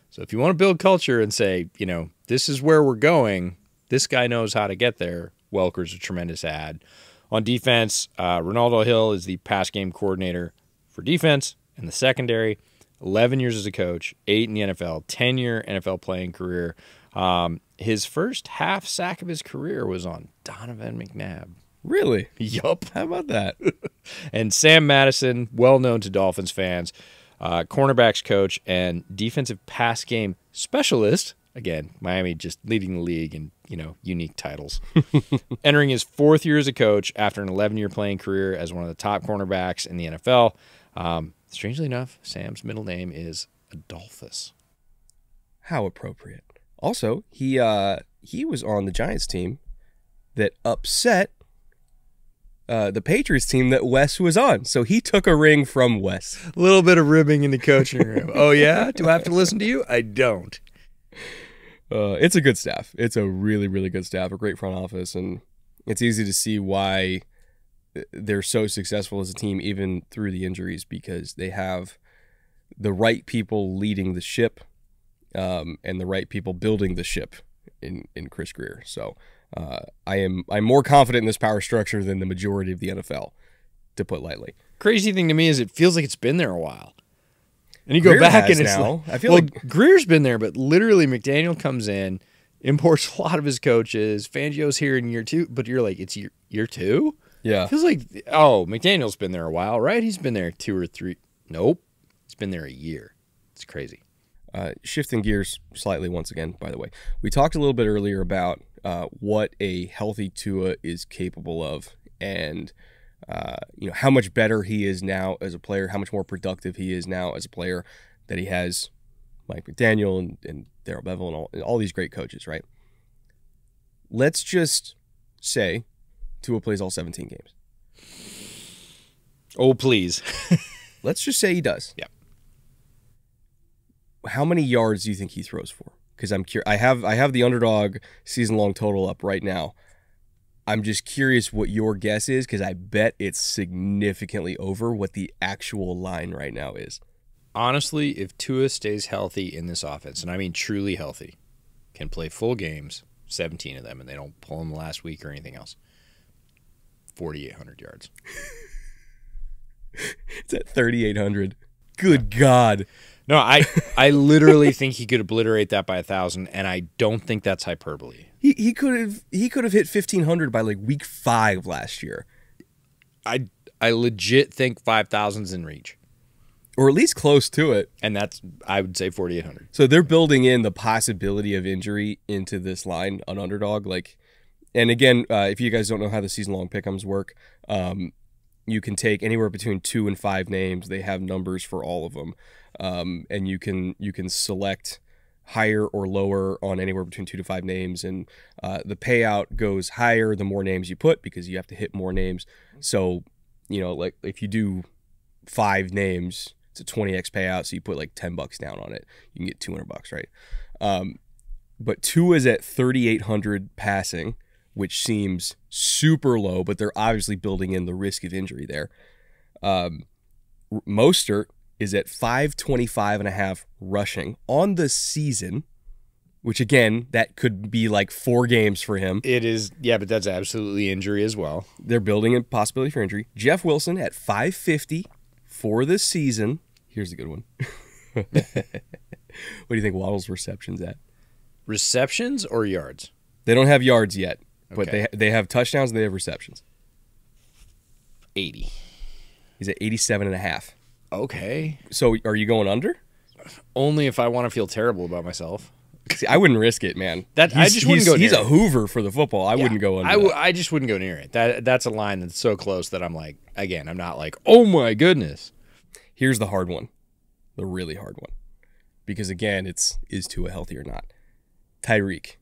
So if you want to build culture and say, this is where we're going, this guy knows how to get there, Welker's a tremendous add. On defense, Ronaldo Hill is the pass game coordinator for defense and the secondary. 11 years as a coach, 8 in the NFL, 10-year NFL playing career. His first half sack of his career was on Donovan McNabb. Really? Yup. How about that? And Sam Madison, well known to Dolphins fans, cornerbacks coach and defensive pass game specialist. Again, Miami just leading the league in, unique titles. Entering his 4th year as a coach after an 11-year playing career as one of the top cornerbacks in the NFL. Strangely enough, Sam's middle name is Adolphus. How appropriate. Also, he was on the Giants team that upset the Patriots team that Wes was on. So he took a ring from Wes. A little bit of ribbing in the coaching room. Oh, yeah? Do I have to listen to you? I don't. It's a good staff. It's a really, really good staff, a great front office, and it's easy to see why they're so successful as a team even through the injuries, because they have the right people leading the ship and the right people building the ship in Chris Greer. So I'm more confident in this power structure than the majority of the NFL, to put lightly. Crazy thing to me is it feels like it's been there a while. And you go back and it's now. I feel like Greer's been there, but literally McDaniel comes in, imports a lot of his coaches. Fangio's here in year 2, but you're like, it's year 2? Yeah. It feels like, McDaniel's been there a while, right? He's been there 2 or 3. Nope. He's been there a year. It's crazy. Shifting gears slightly once again, by the way. We talked a little bit earlier about what a healthy Tua is capable of, and how much better he is now as a player, how much more productive he is now as a player, that he has Mike McDaniel and Darrell Bevell and all these great coaches, right? Let's just say Tua plays all 17 games. Oh, please. Let's just say he does. Yeah. How many yards do you think he throws for? Because I'm curious. I have the underdog season-long total up right now. I'm just curious what your guess is, because I bet it's significantly over what the actual line right now is. Honestly, if Tua stays healthy in this offense, and I mean truly healthy, can play full games, 17 of them, and they don't pull him last week or anything else, 4,800 yards. It's at 3,800. Good God. No, I literally think he could obliterate that by 1,000, and I don't think that's hyperbole. He could have hit 1,500 by like week 5 last year. I legit think 5,000's in reach, or at least close to it. And that's, I would say, 4,800. So they're building in the possibility of injury into this line, an underdog. And again, if you guys don't know how the season-long pick'ems work, you can take anywhere between 2 and 5 names. They have numbers for all of them. And you can select higher or lower on anywhere between 2 to 5 names, and the payout goes higher the more names you put, because you have to hit more names. So, like if you do 5 names, it's a 20x payout, so you put like $10 down on it, you can get $200, right? But Tua is at 3,800 passing, which seems super low, but they're obviously building in the risk of injury there. Mostert is at 525.5 rushing on the season, which again, that could be like 4 games for him. It is, yeah, but that's absolutely injury as well. They're building a possibility for injury. Jeff Wilson at 550 for the season. Here's a good one. What do you think Waddle's receptions at? Receptions or yards? They don't have yards yet, but Okay. they have touchdowns and they have receptions. 80. He's at 87.5. Okay. So are you going under? Only if I want to feel terrible about myself. See, I wouldn't risk it, man. I just wouldn't go near He's a it. hoover for the football. I wouldn't go under that. I just wouldn't go near it. That's a line that's so close that I'm like, again, I'm not like, oh my goodness. Here's the hard one, the really hard one, because again, is Tua healthy or not? Tyreek,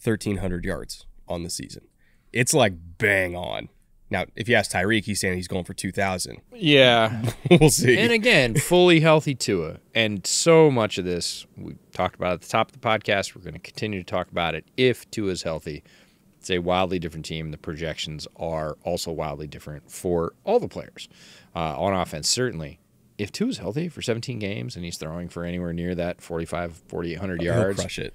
1,300 yards on the season. It's like bang on. Now, if you ask Tyreek, he's saying he's going for 2,000. Yeah. We'll see. And again, fully healthy Tua. And so much of this, we talked about at the top of the podcast. We're going to continue to talk about it. If Tua's healthy, it's a wildly different team. The projections are also wildly different for all the players on offense, certainly. If Tua's healthy for 17 games and he's throwing for anywhere near that 4,800 yards, He'll crush it.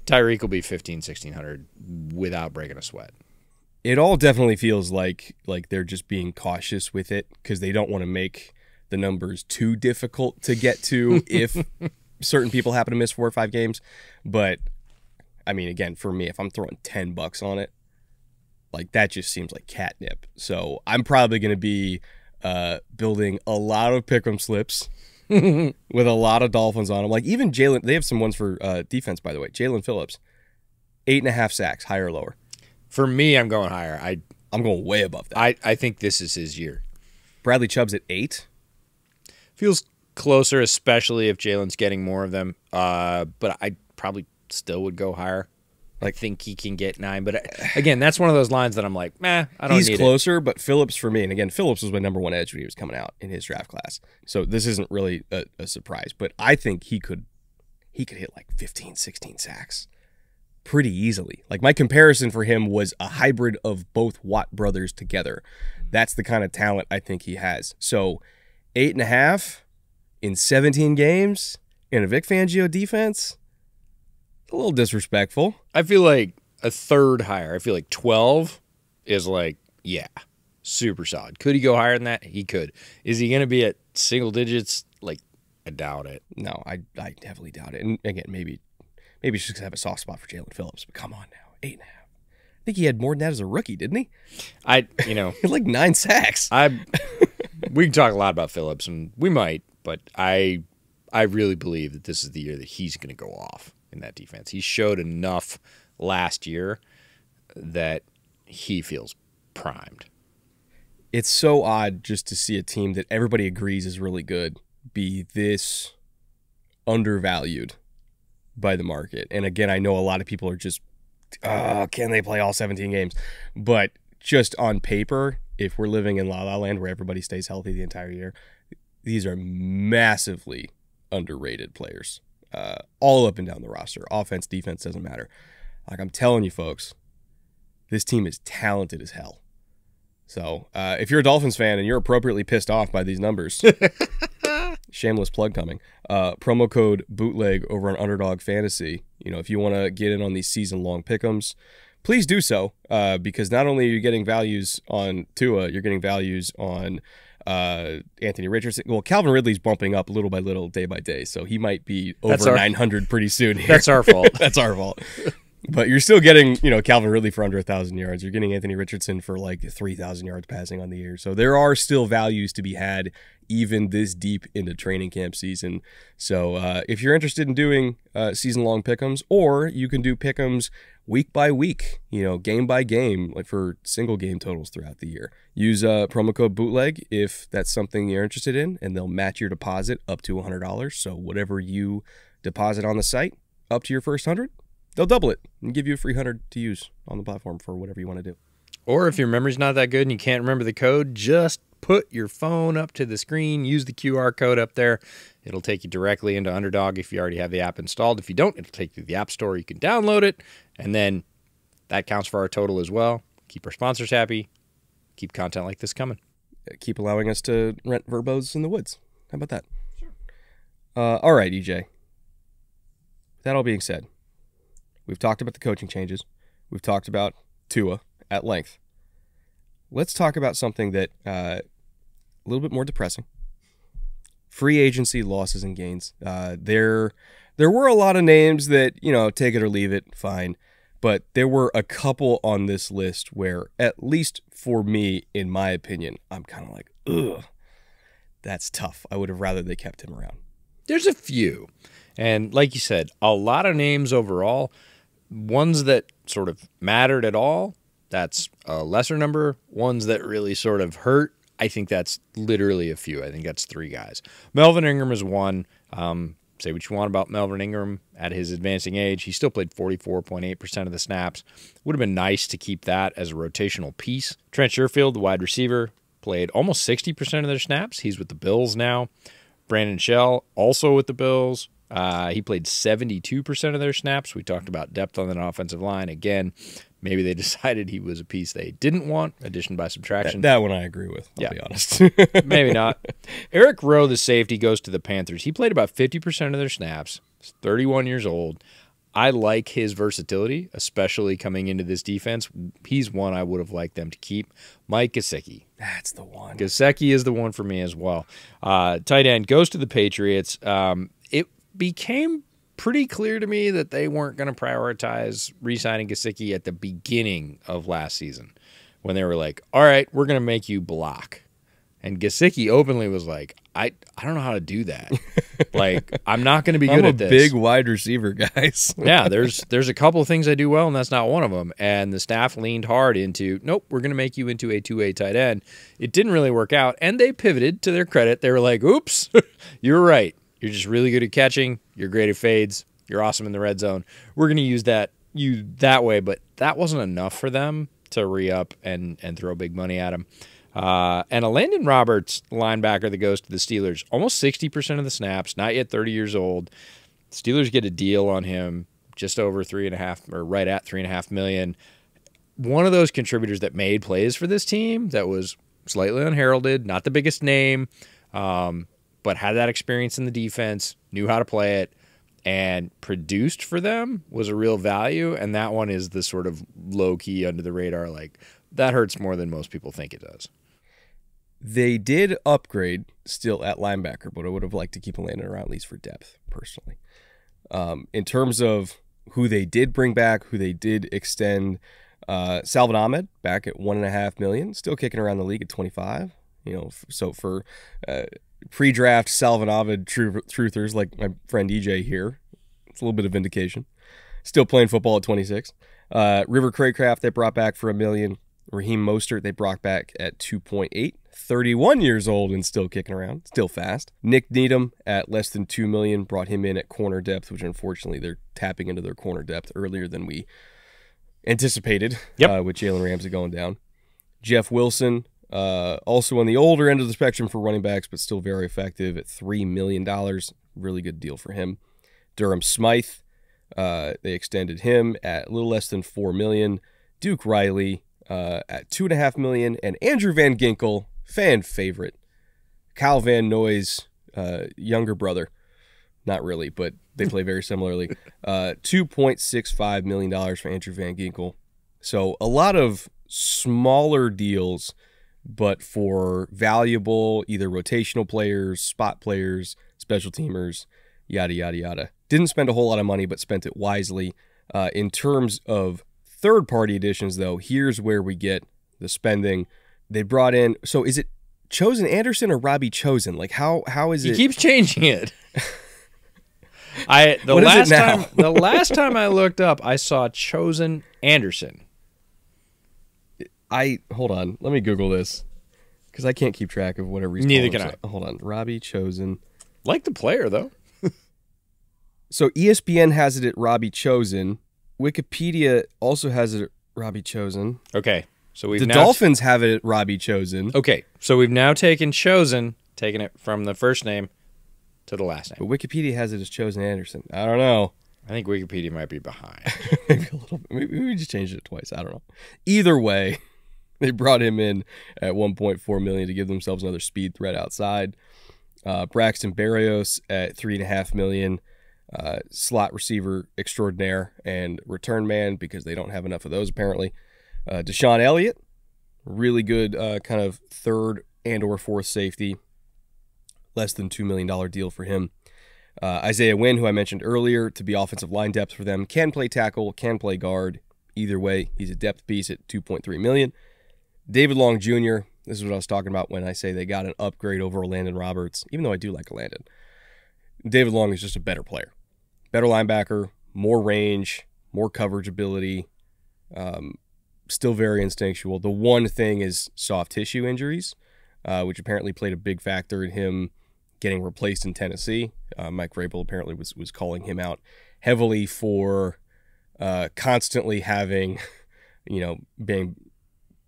Tyreek will be 1,100 without breaking a sweat. It all definitely feels like they're just being cautious with it because they don't want to make the numbers too difficult to get to if certain people happen to miss 4 or 5 games. But, I mean, again, for me, if I'm throwing $10 on it, like that just seems like catnip. So I'm probably going to be building a lot of pick'em slips with a lot of Dolphins on them. Like even Jalen, they have some ones for defense, by the way. Jalen Phillips, 8.5 sacks, higher or lower. For me, I'm going higher. I'm going way above that. I think this is his year. Bradley Chubb's at 8. Feels closer, especially if Jalen's getting more of them. But I probably still would go higher. I think he can get 9. But again, that's one of those lines that I'm like, I don't need it. He's closer, but Phillips for me, and again, Phillips was my number 1 edge when he was coming out in his draft class. So this isn't really a surprise. But I think he could hit like 15, 16 sacks pretty easily. Like my comparison for him was a hybrid of both Watt brothers together. That's the kind of talent I think he has. So 8.5 in 17 games in a Vic Fangio defense, a little disrespectful. I feel like a third higher. I feel like 12 is like, yeah, super solid. Could he go higher than that? He could. Is he going to be at single digits? Like, I doubt it. No, I heavily doubt it. And again, maybe he's just gonna have a soft spot for Jalen Phillips. But come on now, 8.5. I think he had more than that as a rookie, didn't he? He had like 9 sacks. We can talk a lot about Phillips, and we might, but I really believe that this is the year that he's going to go off in that defense. He showed enough last year that he feels primed. It's so odd just to see a team that everybody agrees is really good be this undervalued by the market. And again, I know a lot of people are just, can they play all 17 games? But just on paper, if we're living in La La Land where everybody stays healthy the entire year, these are massively underrated players. All up and down the roster. Offense, defense, doesn't matter. Like I'm telling you folks, this team is talented as hell. So if you're a Dolphins fan and you're appropriately pissed off by these numbers, shameless plug coming, promo code Bootleg over on Underdog Fantasy. If you want to get in on these season-long pick'ems, please do so because not only are you getting values on Tua, you're getting values on Anthony Richardson. Well, Calvin Ridley's bumping up little by little, day by day, so he might be over 900 pretty soon here. That's our fault. That's our fault. But you're still getting, Calvin Ridley for under 1,000 yards. You're getting Anthony Richardson for like 3,000 yards passing on the year. So there are still values to be had even this deep into training camp season. So if you're interested in doing season-long pick'ems, or you can do pick'ems week by week, game by game, like for single game totals throughout the year. Use promo code Bootleg if that's something you're interested in, and they'll match your deposit up to $100. So whatever you deposit on the site, up to your first 100, they'll double it and give you a free 100 to use on the platform for whatever you want to do. Or if your memory's not that good and you can't remember the code, just put your phone up to the screen, use the QR code up there. It'll take you directly into Underdog if you already have the app installed. If you don't, it'll take you to the App Store. You can download it, and then that counts for our total as well. Keep our sponsors happy. Keep content like this coming. Keep allowing us to rent Verbos in the woods. How about that? All right, EJ. That all being said, we've talked about the coaching changes. We've talked about Tua at length. Let's talk about something that a little bit more depressing. Free agency losses and gains. There were a lot of names that, take it or leave it, fine. But there were a couple on this list where, at least for me, in my opinion, I'm kind of like, ugh, that's tough. I would have rather they kept him around. There's a few. And like you said, a lot of names overall. Ones that sort of mattered at all, that's a lesser number. Ones that really sort of hurt, I think that's literally a few. I think that's 3 guys. Melvin Ingram is one. Say what you want about Melvin Ingram at his advancing age. He still played 44.8% of the snaps. Would have been nice to keep that as a rotational piece. Trent Sherfield, the wide receiver, played almost 60% of their snaps. He's with the Bills now. Brandon Shell, also with the Bills. He played 72% of their snaps. We talked about depth on the offensive line. Again, maybe they decided he was a piece they didn't want, addition by subtraction. That one I agree with, I'll be honest. Maybe not. Eric Rowe, the safety, goes to the Panthers. He played about 50% of their snaps. He's 31 years old. I like his versatility, especially coming into this defense. He's one I would have liked them to keep. Mike Gesicki. That's the one. Gesicki is the one for me as well. Tight end goes to the Patriots. It became pretty clear to me that they weren't going to prioritize re-signing Gesicki at the beginning of last season when they were like, all right, we're going to make you block. And Gesicki openly was like, I don't know how to do that. Like, I'm not going to be good at this. I'm a big wide receiver, guys. Yeah, there's a couple of things I do well, and that's not one of them. And the staff leaned hard into, nope, we're going to make you into a 2A tight end. It didn't really work out, and they pivoted to their credit. They were like, oops, you're right. You're just really good at catching. You're great at fades. You're awesome in the red zone. We're going to use you that way, but that wasn't enough for them to re-up and throw big money at him. And a Landon Roberts linebacker that goes to the Steelers, almost 60% of the snaps, not yet 30 years old. Steelers get a deal on him just over $3.5 or right at $3.5 million. One of those contributors that made plays for this team that was slightly unheralded, not the biggest name, but had that experience in the defense, knew how to play it, and produced for them was a real value. And that one is the sort of low-key under the radar, like that hurts more than most people think it does. They did upgrade still at linebacker, but I would have liked to keep Landon around at least for depth, personally. In terms of who they did bring back, who they did extend, Salvin Ahmed back at $1.5 million, still kicking around the league at 25. So for pre-draft Salvin Ahmed truthers like my friend EJ here, it's a little bit of vindication. Still playing football at 26. River Craycraft they brought back for $1 million. Raheem Mostert they brought back at 2.8. 31 years old and still kicking around, still fast. Nick Needham at less than $2 million, brought him in at corner depth, which unfortunately they're tapping into their corner depth earlier than we anticipated. With Jalen Ramsey going down. Jeff Wilson, also on the older end of the spectrum for running backs, but still very effective at $3 million. Really good deal for him. Durham Smythe, they extended him at a little less than $4 million. Duke Riley at $2.5 million, and Andrew Van Ginkel, fan favorite, Kyle Van Noy's younger brother. Not really, but they play very similarly. $2.65 million for Andrew Van Ginkel. So a lot of smaller deals, but for valuable either rotational players, spot players, special teamers, yada, yada, yada. Didn't spend a whole lot of money, but spent it wisely. In terms of third-party additions, though, here's where we get the spending. They brought in, so is it Chosen Anderson or Robbie Chosen? Like, how is it? He keeps changing it. The last time I looked up, I saw Chosen Anderson. Hold on, let me Google this because I can't keep track of whatever he's Neither can I. Hold on, Robbie Chosen. Like the player though. So ESPN has it at Robbie Chosen. Wikipedia also has it at Robbie Chosen. Okay, so the Dolphins have it at Robbie Chosen. Okay, so we've now taken Chosen, taken it from the first name to the last name. But Wikipedia has it as Chosen Anderson. I don't know. I think Wikipedia might be behind. Maybe a little bit. Maybe we just changed it twice. I don't know. Either way, they brought him in at $1.4 million to give themselves another speed threat outside. Braxton Berrios at $3.5 million. Slot receiver extraordinaire and return man, because they don't have enough of those apparently. Deshaun Elliott, really good kind of third and or fourth safety. Less than $2 million deal for him. Isaiah Wynn, who I mentioned earlier, to be offensive line depth for them. Can play tackle, can play guard. Either way, he's a depth piece at $2.3 million. David Long Jr., this is what I was talking about when I say they got an upgrade over Landon Roberts, even though I do like Landon. David Long is just a better player. Better linebacker, more range, more coverage ability, still very instinctual. The one thing is soft tissue injuries, which apparently played a big factor in him getting replaced in Tennessee. Mike Vrabel apparently was calling him out heavily for constantly having, being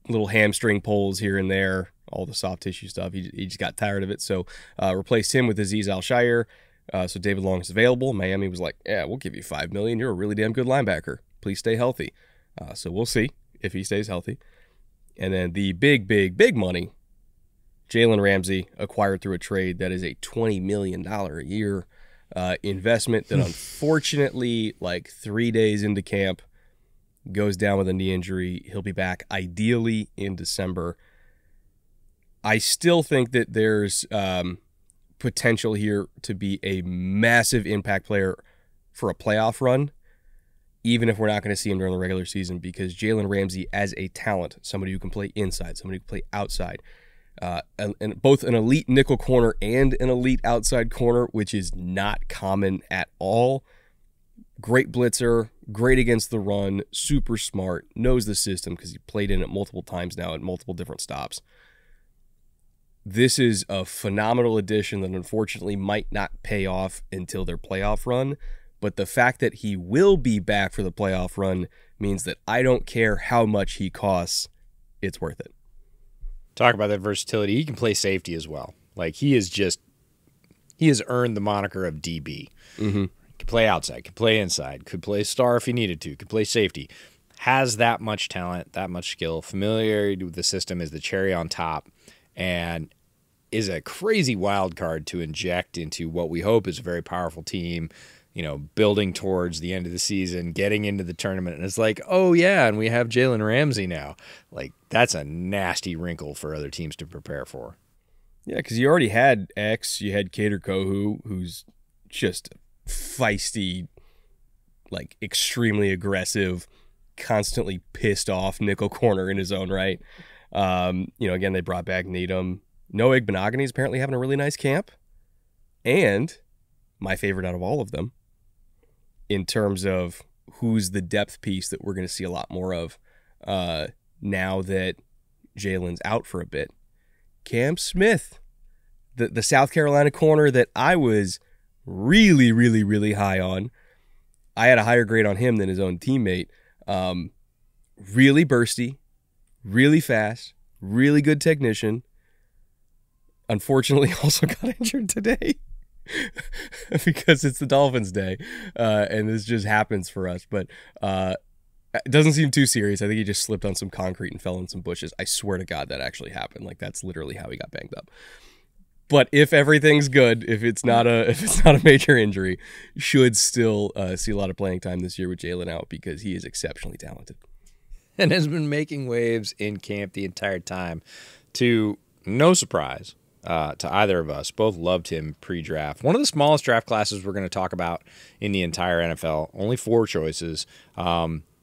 little hamstring pulls here and there, all the soft tissue stuff. He just got tired of it, so replaced him with Azeez Al-Shaair. So David Long is available. Miami was like, yeah, we'll give you $5 million. You're a really damn good linebacker. Please stay healthy. So we'll see if he stays healthy. And then the big money, Jalen Ramsey, acquired through a trade that is a $20 million a year investment that unfortunately, like 3 days into camp, goes down with a knee injury. He'll be back ideally in December. I still think that there's potential here to be a massive impact player for a playoff run, even if we're not going to see him during the regular season, because Jalen Ramsey as a talent, somebody who can play inside, somebody who can play outside, and both an elite nickel corner and an elite outside corner, which is not common at all. Great blitzer, great against the run, super smart, knows the system because he played in it multiple times now at multiple different stops. This is a phenomenal addition that unfortunately might not pay off until their playoff run, but the fact that he will be back for the playoff run means that I don't care how much he costs, it's worth it. Talk about that versatility. He can play safety as well. Like, he has earned the moniker of DB. Mm-hmm. Could play outside, could play inside, could play star if he needed to, could play safety. Has that much talent, that much skill. Familiarity with the system is the cherry on top, and is a crazy wild card to inject into what we hope is a very powerful team, building towards the end of the season, getting into the tournament. And it's like, oh, yeah, and we have Jalen Ramsey now. Like, that's a nasty wrinkle for other teams to prepare for. Yeah, because you already had X, you had Kader Kohu, who's just feisty, like extremely aggressive, constantly pissed off nickel corner in his own right. Again, they brought back Needham. Noah Igbenogany is apparently having a really nice camp. And my favorite out of all of them, in terms of who's the depth piece that we're going to see a lot more of now that Jalen's out for a bit, Cam Smith, the South Carolina corner that I was really, really, really high on. I had a higher grade on him than his own teammate. Really bursty, really fast, really good technician. Unfortunately, also got injured today because it's the Dolphins' day, and this just happens for us. But it doesn't seem too serious. I think he just slipped on some concrete and fell in some bushes. I swear to God that actually happened. Like, that's literally how he got banged up. But if everything's good, if it's not a major injury, should still see a lot of playing time this year with Jalen out, because he is exceptionally talented and has been making waves in camp the entire time. To no surprise to either of us, both loved him pre-draft. One of the smallest draft classes we're going to talk about in the entire NFL. Only 4 choices.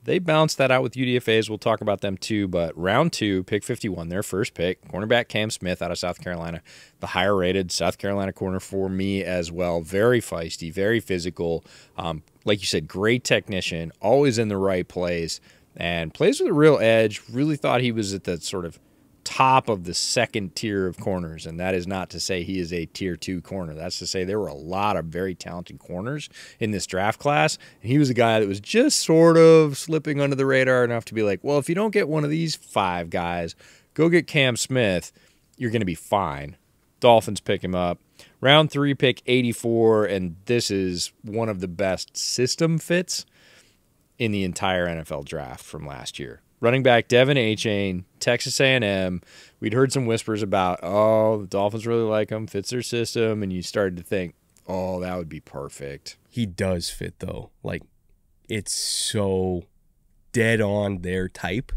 They balanced that out with UDFAs. We'll talk about them too. But round 2, pick 51, their first pick, cornerback Cam Smith out of South Carolina, the higher rated South Carolina corner for me as well. Very feisty, very physical. Like you said, great technician, always in the right place, and plays with a real edge. Really thought he was at the sort of top of the second tier of corners, and that is not to say he is a tier 2 corner. That's to say there were a lot of very talented corners in this draft class, and he was a guy that was just sort of slipping under the radar enough to be like, well, if you don't get one of these 5 guys, go get Cam Smith, you're going to be fine. Dolphins pick him up. Round 3, pick 84, and this is one of the best system fits in the entire NFL draft from last year. running back Devin Achane, Texas A&M. We'd heard some whispers about, the Dolphins really like him, fits their system, and you started to think, that would be perfect. He does fit, though. Like, it's so dead on their type.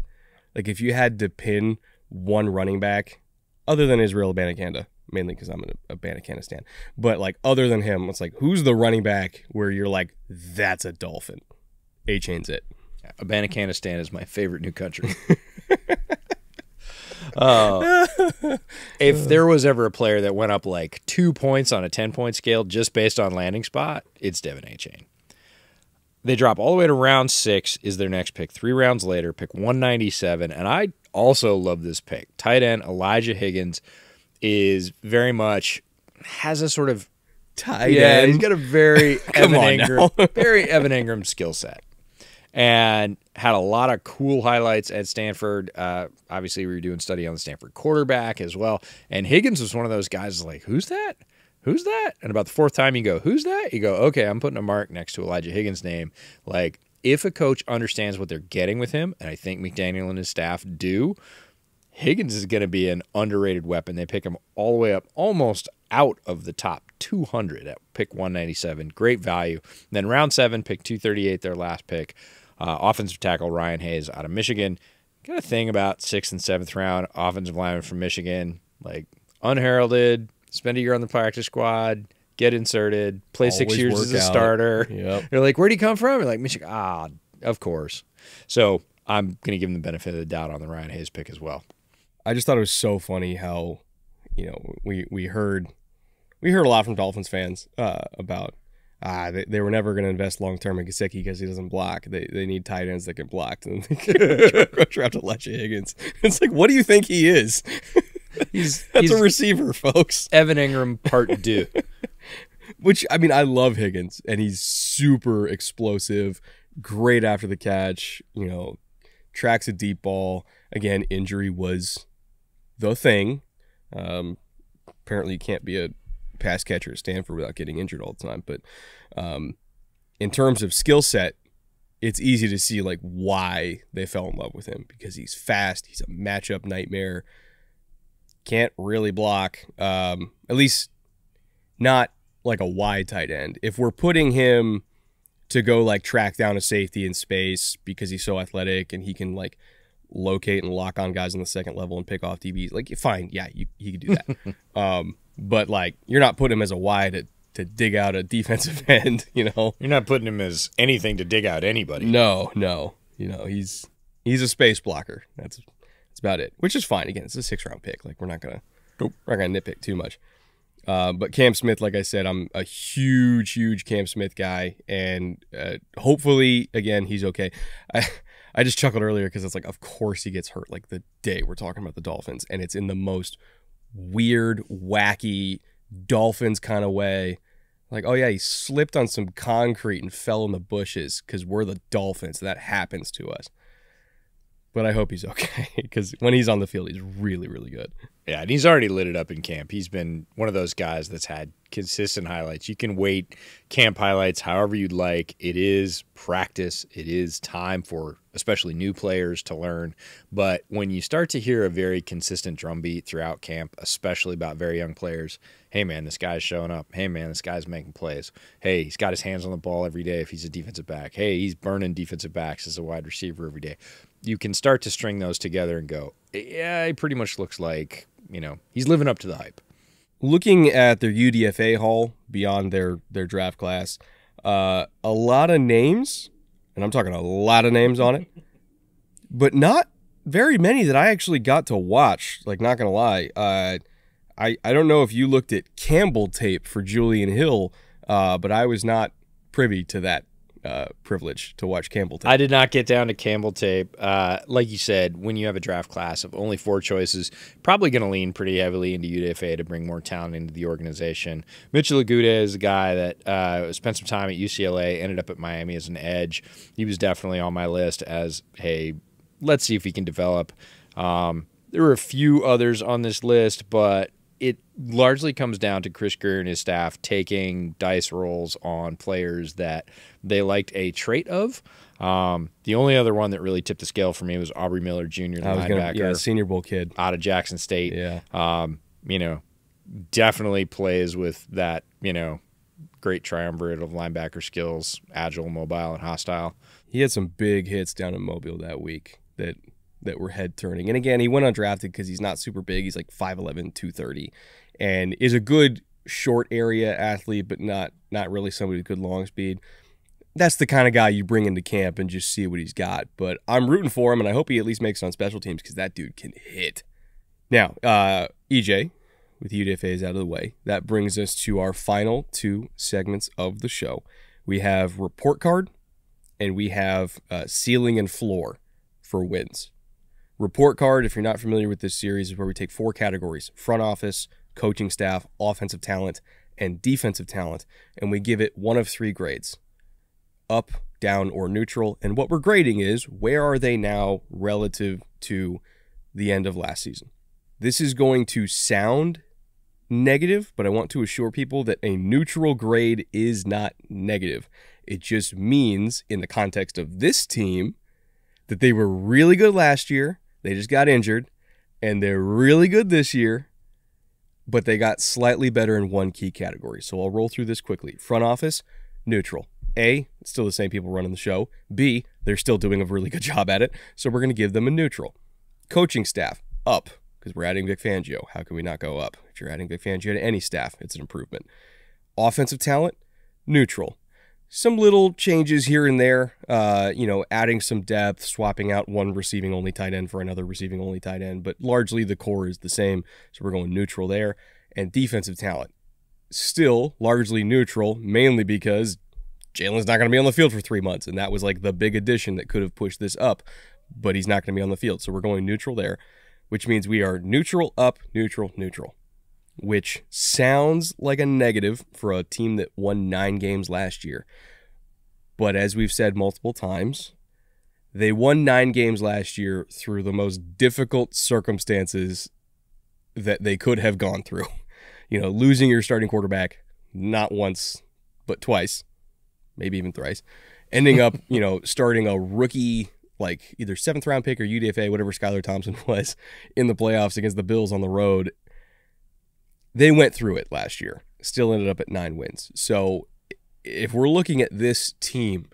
Like, if you had to pin one running back, other than Israel Abanikanda, mainly because I'm a Abanikanda stan, but, like, other than him, it's like, who's the running back where you're like, that's a Dolphin? A-Chain's it. Abanikanda stan is my favorite new country. If there was ever a player that went up like 2 points on a 10-point scale just based on landing spot, it's Devin Achane. They drop all the way to round 6 is their next pick. 3 rounds later, pick 197, and I also love this pick. Tight end Elijah Higgins is very much has a sort of tight end. He's got a very Evan Ingram skill set. And had a lot of cool highlights at Stanford. Obviously, we were doing study on the Stanford quarterback as well. And Higgins was one of those guys like, who's that? Who's that? And about the 4th time you go, who's that? You go, okay, I'm putting a mark next to Elijah Higgins' name. Like, if a coach understands what they're getting with him, and I think McDaniel and his staff do, Higgins is going to be an underrated weapon. They pick him all the way up, almost out of the top 200 at pick 197. Great value. And then round 7, pick 238, their last pick. Offensive tackle Ryan Hayes out of Michigan. Got a thing about 6th and 7th round offensive lineman from Michigan, like unheralded, spend a year on the practice squad, get inserted, play Always 6 years work as a out. starter. Yep. You're like, where'd he come from? You're like, Michigan. Of course. So I'm going to give him the benefit of the doubt on the Ryan Hayes pick as well. I just thought it was so funny how, we heard a lot from Dolphins fans about they were never going to invest long term in Gesicki because he doesn't block. They need tight ends that can block. And they draft Elijah Higgins. It's like, what do you think he is? He's a receiver, folks. Evan Ingram part 2. Which, I mean, I love Higgins, and he's super explosive, great after the catch, tracks a deep ball. Again, injury was the thing. Apparently you can't be a pass catcher at Stanford without getting injured all the time. But in terms of skill set, it's easy to see like why they fell in love with him, because he's fast. He's a matchup nightmare. Can't really block. At least not like a wide tight end. If we're putting him to go like track down a safety in space because he's so athletic and he can like locate and lock on guys on the second level and pick off DBs, like fine, yeah, he could do that. But like you're not putting him as a wide to dig out a defensive end, You're not putting him as anything to dig out anybody. No. He's a space blocker. That's about it. Which is fine. Again, it's a 6th-round pick. Like we're not gonna nitpick too much. But Cam Smith, like I said, I'm a huge Cam Smith guy, and hopefully, again, he's okay. I just chuckled earlier because it's like, of course he gets hurt like the day we're talking about the Dolphins, and it's in the most weird, wacky Dolphins kind of way. Like, oh yeah, he slipped on some concrete and fell in the bushes because we're the Dolphins. That happens to us. But I hope he's okay, because when he's on the field, he's really, really good. Yeah, and he's already lit it up in camp. He's been one of those guys that's had consistent highlights. You can weight camp highlights however you'd like. It is practice. It is time for especially new players to learn. But when you start to hear a very consistent drumbeat throughout camp, especially about very young players, hey, man, this guy's showing up. Hey, man, this guy's making plays. Hey, he's got his hands on the ball every day if he's a defensive back. Hey, he's burning defensive backs as a wide receiver every day. You can start to string those together and go, yeah, he pretty much looks like, he's living up to the hype. Looking at their UDFA haul beyond their draft class, a lot of names, and I'm talking a lot of names on it, but not very many that I actually got to watch, like not going to lie. I don't know if you looked at Campbell tape for Julian Hill, but I was not privy to that privilege to watch Campbell tape. I did not get down to Campbell tape. Like you said, when you have a draft class of only 4 choices, probably going to lean pretty heavily into UDFA to bring more talent into the organization. Mitchell Aguda is a guy that spent some time at UCLA, ended up at Miami as an edge. He was definitely on my list as, hey, let's see if he can develop. There were a few others on this list, but it largely comes down to Chris Greer and his staff taking dice rolls on players that they liked a trait of, The only other one that really tipped the scale for me was Aubrey Miller Jr., the linebacker, Senior Bowl kid out of Jackson State. Yeah. Definitely plays with that, great triumvirate of linebacker skills, agile, mobile, and hostile. He had some big hits down in Mobile that week that were head turning. And again, he went undrafted because he's not super big. He's like 5'11", 230, and is a good short area athlete, but not really somebody with good long speed. That's the kind of guy you bring into camp and just see what he's got. But I'm rooting for him, and I hope he at least makes it on special teams because that dude can hit. Now, EJ, with UDFAs out of the way, that brings us to our final two segments of the show. We have report card, and we have ceiling and floor for wins. Report card, if you're not familiar with this series, is where we take four categories: front office, coaching staff, offensive talent, and defensive talent, and we give it one of three grades: up, down, or neutral. And what we're grading is, where are they now relative to the end of last season? This is going to sound negative, but I want to assure people that a neutral grade is not negative. It just means, in the context of this team, that they were really good last year, they just got injured, and they're really good this year, but they got slightly better in one key category. So I'll roll through this quickly. Front office, neutral. A, it's still the same people running the show. B, they're still doing a really good job at it, so we're going to give them a neutral. Coaching staff, up, because we're adding Vic Fangio. How can we not go up? If you're adding Vic Fangio to any staff, it's an improvement. Offensive talent, neutral. Some little changes here and there, adding some depth, swapping out one receiving-only tight end for another receiving-only tight end, but largely the core is the same, so we're going neutral there. And defensive talent, still largely neutral, mainly because Jalen's not going to be on the field for 3 months, and that was like the big addition that could have pushed this up, but he's not going to be on the field, so we're going neutral there, which means we are neutral, up, neutral, neutral, which sounds like a negative for a team that won 9 games last year. But as we've said multiple times, they won 9 games last year through the most difficult circumstances that they could have gone through. Losing your starting quarterback, not once, but twice, maybe even thrice. Ending up, starting a rookie, like either 7th round pick or UDFA, whatever Skylar Thompson was, in the playoffs against the Bills on the road. They went through it last year, still ended up at 9 wins. So if we're looking at this team,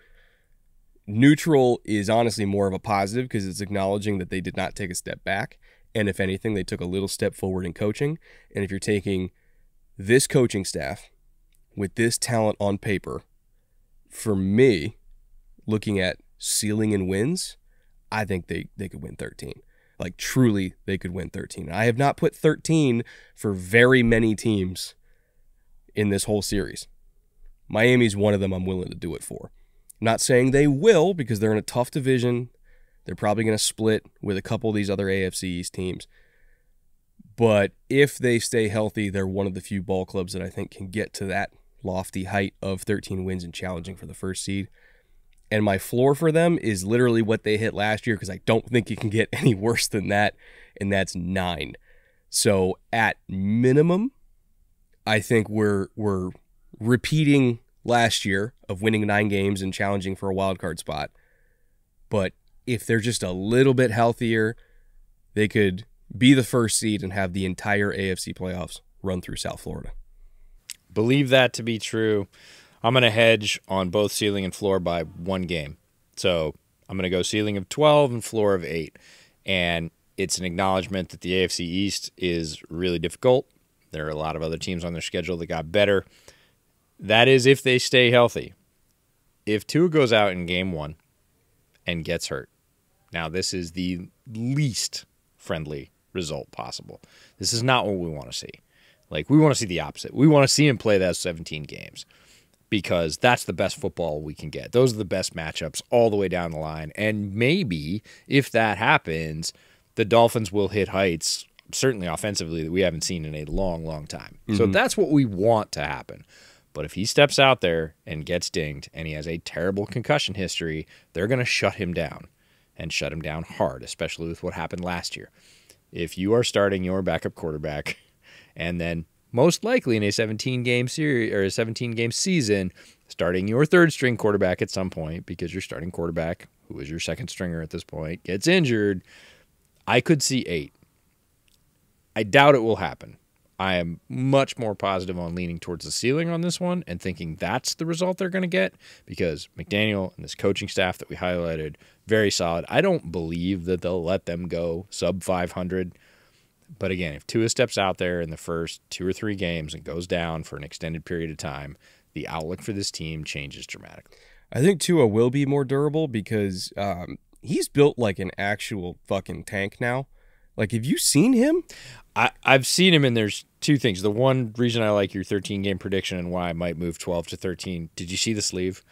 neutral is honestly more of a positive because it's acknowledging that they did not take a step back. And if anything, they took a little step forward in coaching. And if you're taking this coaching staff with this talent on paper, for me, looking at ceiling and wins, I think they could win 13. Like, truly, they could win 13. I have not put 13 for very many teams in this whole series. Miami's one of them I'm willing to do it for. I'm not saying they will because they're in a tough division. They're probably going to split with a couple of these other AFC East teams. But if they stay healthy, they're one of the few ball clubs that I think can get to that lofty height of 13 wins and challenging for the first seed. And my floor for them is literally what they hit last year because I don't think you can get any worse than that, and that's 9. So at minimum, I think we're repeating last year of winning 9 games and challenging for a wild card spot. But if they're just a little bit healthier, they could be the first seed and have the entire AFC playoffs run through South Florida. Believe that to be true. I'm going to hedge on both ceiling and floor by 1 game. So I'm going to go ceiling of 12 and floor of 8. And it's an acknowledgement that the AFC East is really difficult. There are a lot of other teams on their schedule that got better. That is if they stay healthy. If Tua goes out in game 1 and gets hurt, now this is the least friendly result possible. This is not what we want to see. We want to see the opposite. We want to see him play those 17 games because that's the best football we can get. Those are the best matchups all the way down the line. And maybe if that happens, the Dolphins will hit heights, certainly offensively, that we haven't seen in a long, long time. Mm-hmm. So that's what we want to happen. But if he steps out there and gets dinged and he has a terrible concussion history, they're going to shut him down and shut him down hard, especially with what happened last year. If you are starting your backup quarterback and then most likely in a 17-game series or a 17-game season, starting your third string quarterback at some point, because your starting quarterback, who is your second stringer at this point, gets injured, I could see 8. I doubt it will happen. I am much more positive on leaning towards the ceiling on this one and thinking that's the result they're going to get, because McDaniel and this coaching staff that we highlighted, very solid. I don't believe that they'll let them go sub 500. But again, if Tua steps out there in the first 2 or 3 games and goes down for an extended period of time, the outlook for this team changes dramatically. I think Tua will be more durable because he's built like an actual fucking tank now. Like, have you seen him? I've seen him, and there's 2 things. The one reason I like your 13-game prediction and why I might move 12 to 13, did you see the sleeve?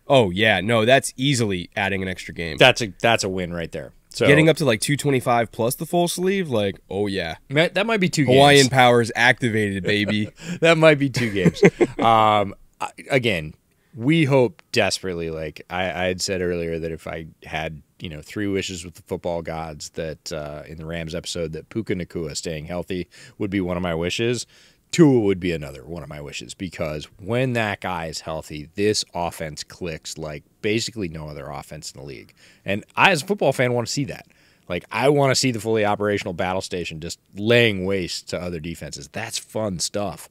Oh, yeah. No, that's easily adding an extra game. That's a win right there. So getting up to like 225 plus the full sleeve, like, oh, yeah. That might be 2 games. Hawaiian powers activated, baby. That might be 2 games. Again, we hope desperately, like I had said earlier, that if I had 3 wishes with the football gods, that in the Rams episode, that Puka Nacua staying healthy would be one of my wishes. Tua would be another one of my wishes, because when that guy is healthy, this offense clicks like basically no other offense in the league. And I, as a football fan, want to see that. Like, I want to see the fully operational battle station just laying waste to other defenses. That's fun stuff.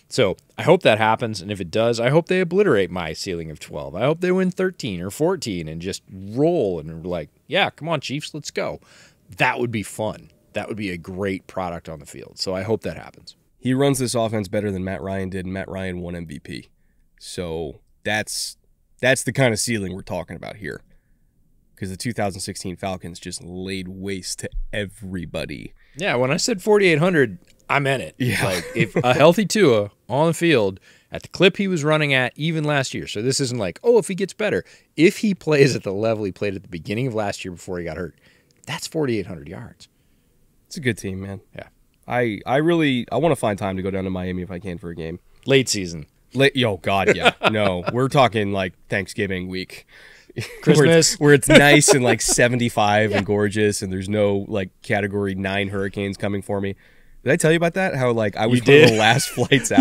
So I hope that happens, and if it does, I hope they obliterate my ceiling of 12. I hope they win 13 or 14 and just roll and like, yeah, come on, Chiefs, let's go. That would be fun. That would be a great product on the field. So I hope that happens. He runs this offense better than Matt Ryan did, and Matt Ryan won MVP. So that's the kind of ceiling we're talking about here, because the 2016 Falcons just laid waste to everybody. Yeah, when I said 4,800, I meant it. Yeah. Like, if a healthy Tua on the field at the clip he was running at even last year, so this isn't like, oh, if he gets better. If he plays at the level he played at the beginning of last year before he got hurt, that's 4,800 yards. It's a good team, man. Yeah. I want to find time to go down to Miami if I can for a game. Late season. Yo, God, yeah. No, we're talking like Thanksgiving week. Christmas. where it's nice and like 75 and gorgeous, and there's no like Category 9 hurricanes coming for me. Did I tell you about that? How like I was one of the last flights out.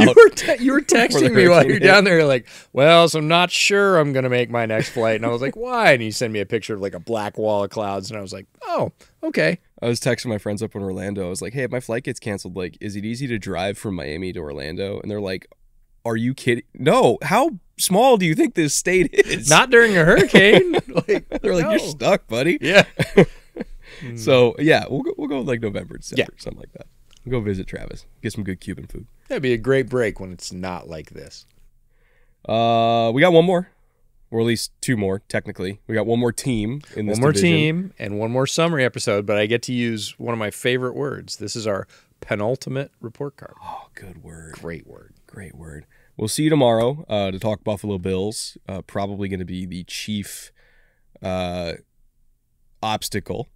You were texting me while you're down there, like, well, so I'm not sure I'm gonna make my next flight, and I was like, why? And you sent me a picture of like a black wall of clouds, and I was like, oh, okay. I was texting my friends up in Orlando. I was like, hey, if my flight gets canceled, like, is it easy to drive from Miami to Orlando? And they're like, are you kidding? No. How small do you think this state is? Not during a hurricane. Like, they're like, you're stuck, buddy. Yeah. So yeah, we'll go like November, December, something like that. We'll go visit Travis, get some good Cuban food. That'd be a great break when it's not like this. We got one more, or at least 2 more technically. We got one more team in this. One more division. team and one more summary episode, but I get to use one of my favorite words. This is our penultimate report card. Oh, good word. Great word. Great word. We'll see you tomorrow to talk Buffalo Bills. Probably going to be the chief obstacle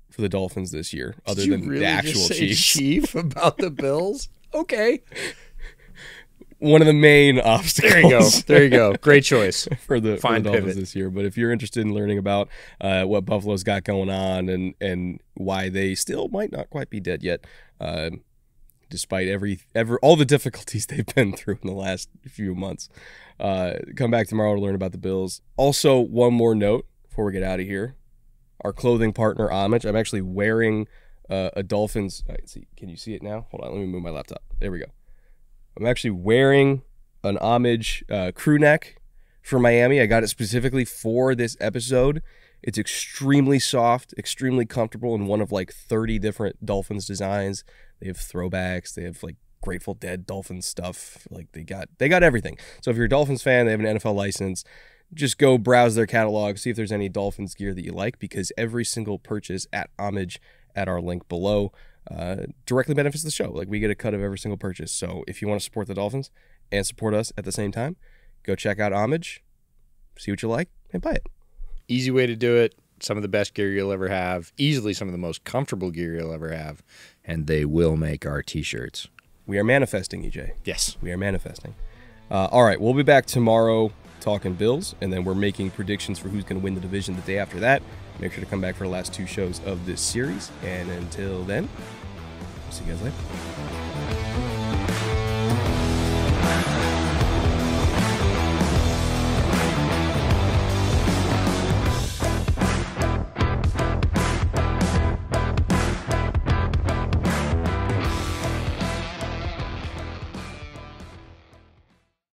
for the Dolphins this year, other than really the actual Chiefs. Chief about the Bills? Okay. One of the main obstacles. There you go. Great choice for the Dolphins pivot this year. But if you're interested in learning about what Buffalo's got going on and why they still might not quite be dead yet, despite all the difficulties they've been through in the last few months, come back tomorrow to learn about the Bills. Also, one more note before we get out of here. Our clothing partner, Homage. I'm actually wearing a Dolphins. Can you see it now? Hold on. Let me move my laptop. There we go. I'm actually wearing an Homage crew neck for Miami. I got it specifically for this episode. It's extremely soft, extremely comfortable, and one of like 30 different Dolphins designs. They have throwbacks. They have like Grateful Dead Dolphins stuff. Like they got everything. So if you're a Dolphins fan, they have an NFL license. Just go browse their catalog, see if there's any Dolphins gear that you like, because every single purchase at Homage at our link below directly benefits the show. Like, we get a cut of every single purchase. So if you want to support the Dolphins and support us at the same time, go check out Homage, see what you like, and buy it. Easy way to do it. Some of the best gear you'll ever have. Easily some of the most comfortable gear you'll ever have. And they will make our T-shirts. We are manifesting, EJ. Yes. We are manifesting. All right, we'll be back tomorrow talking Bills, and then we're making predictions for who's going to win the division the day after that. Make sure to come back for the last 2 shows of this series. And until then, I'll see you guys later.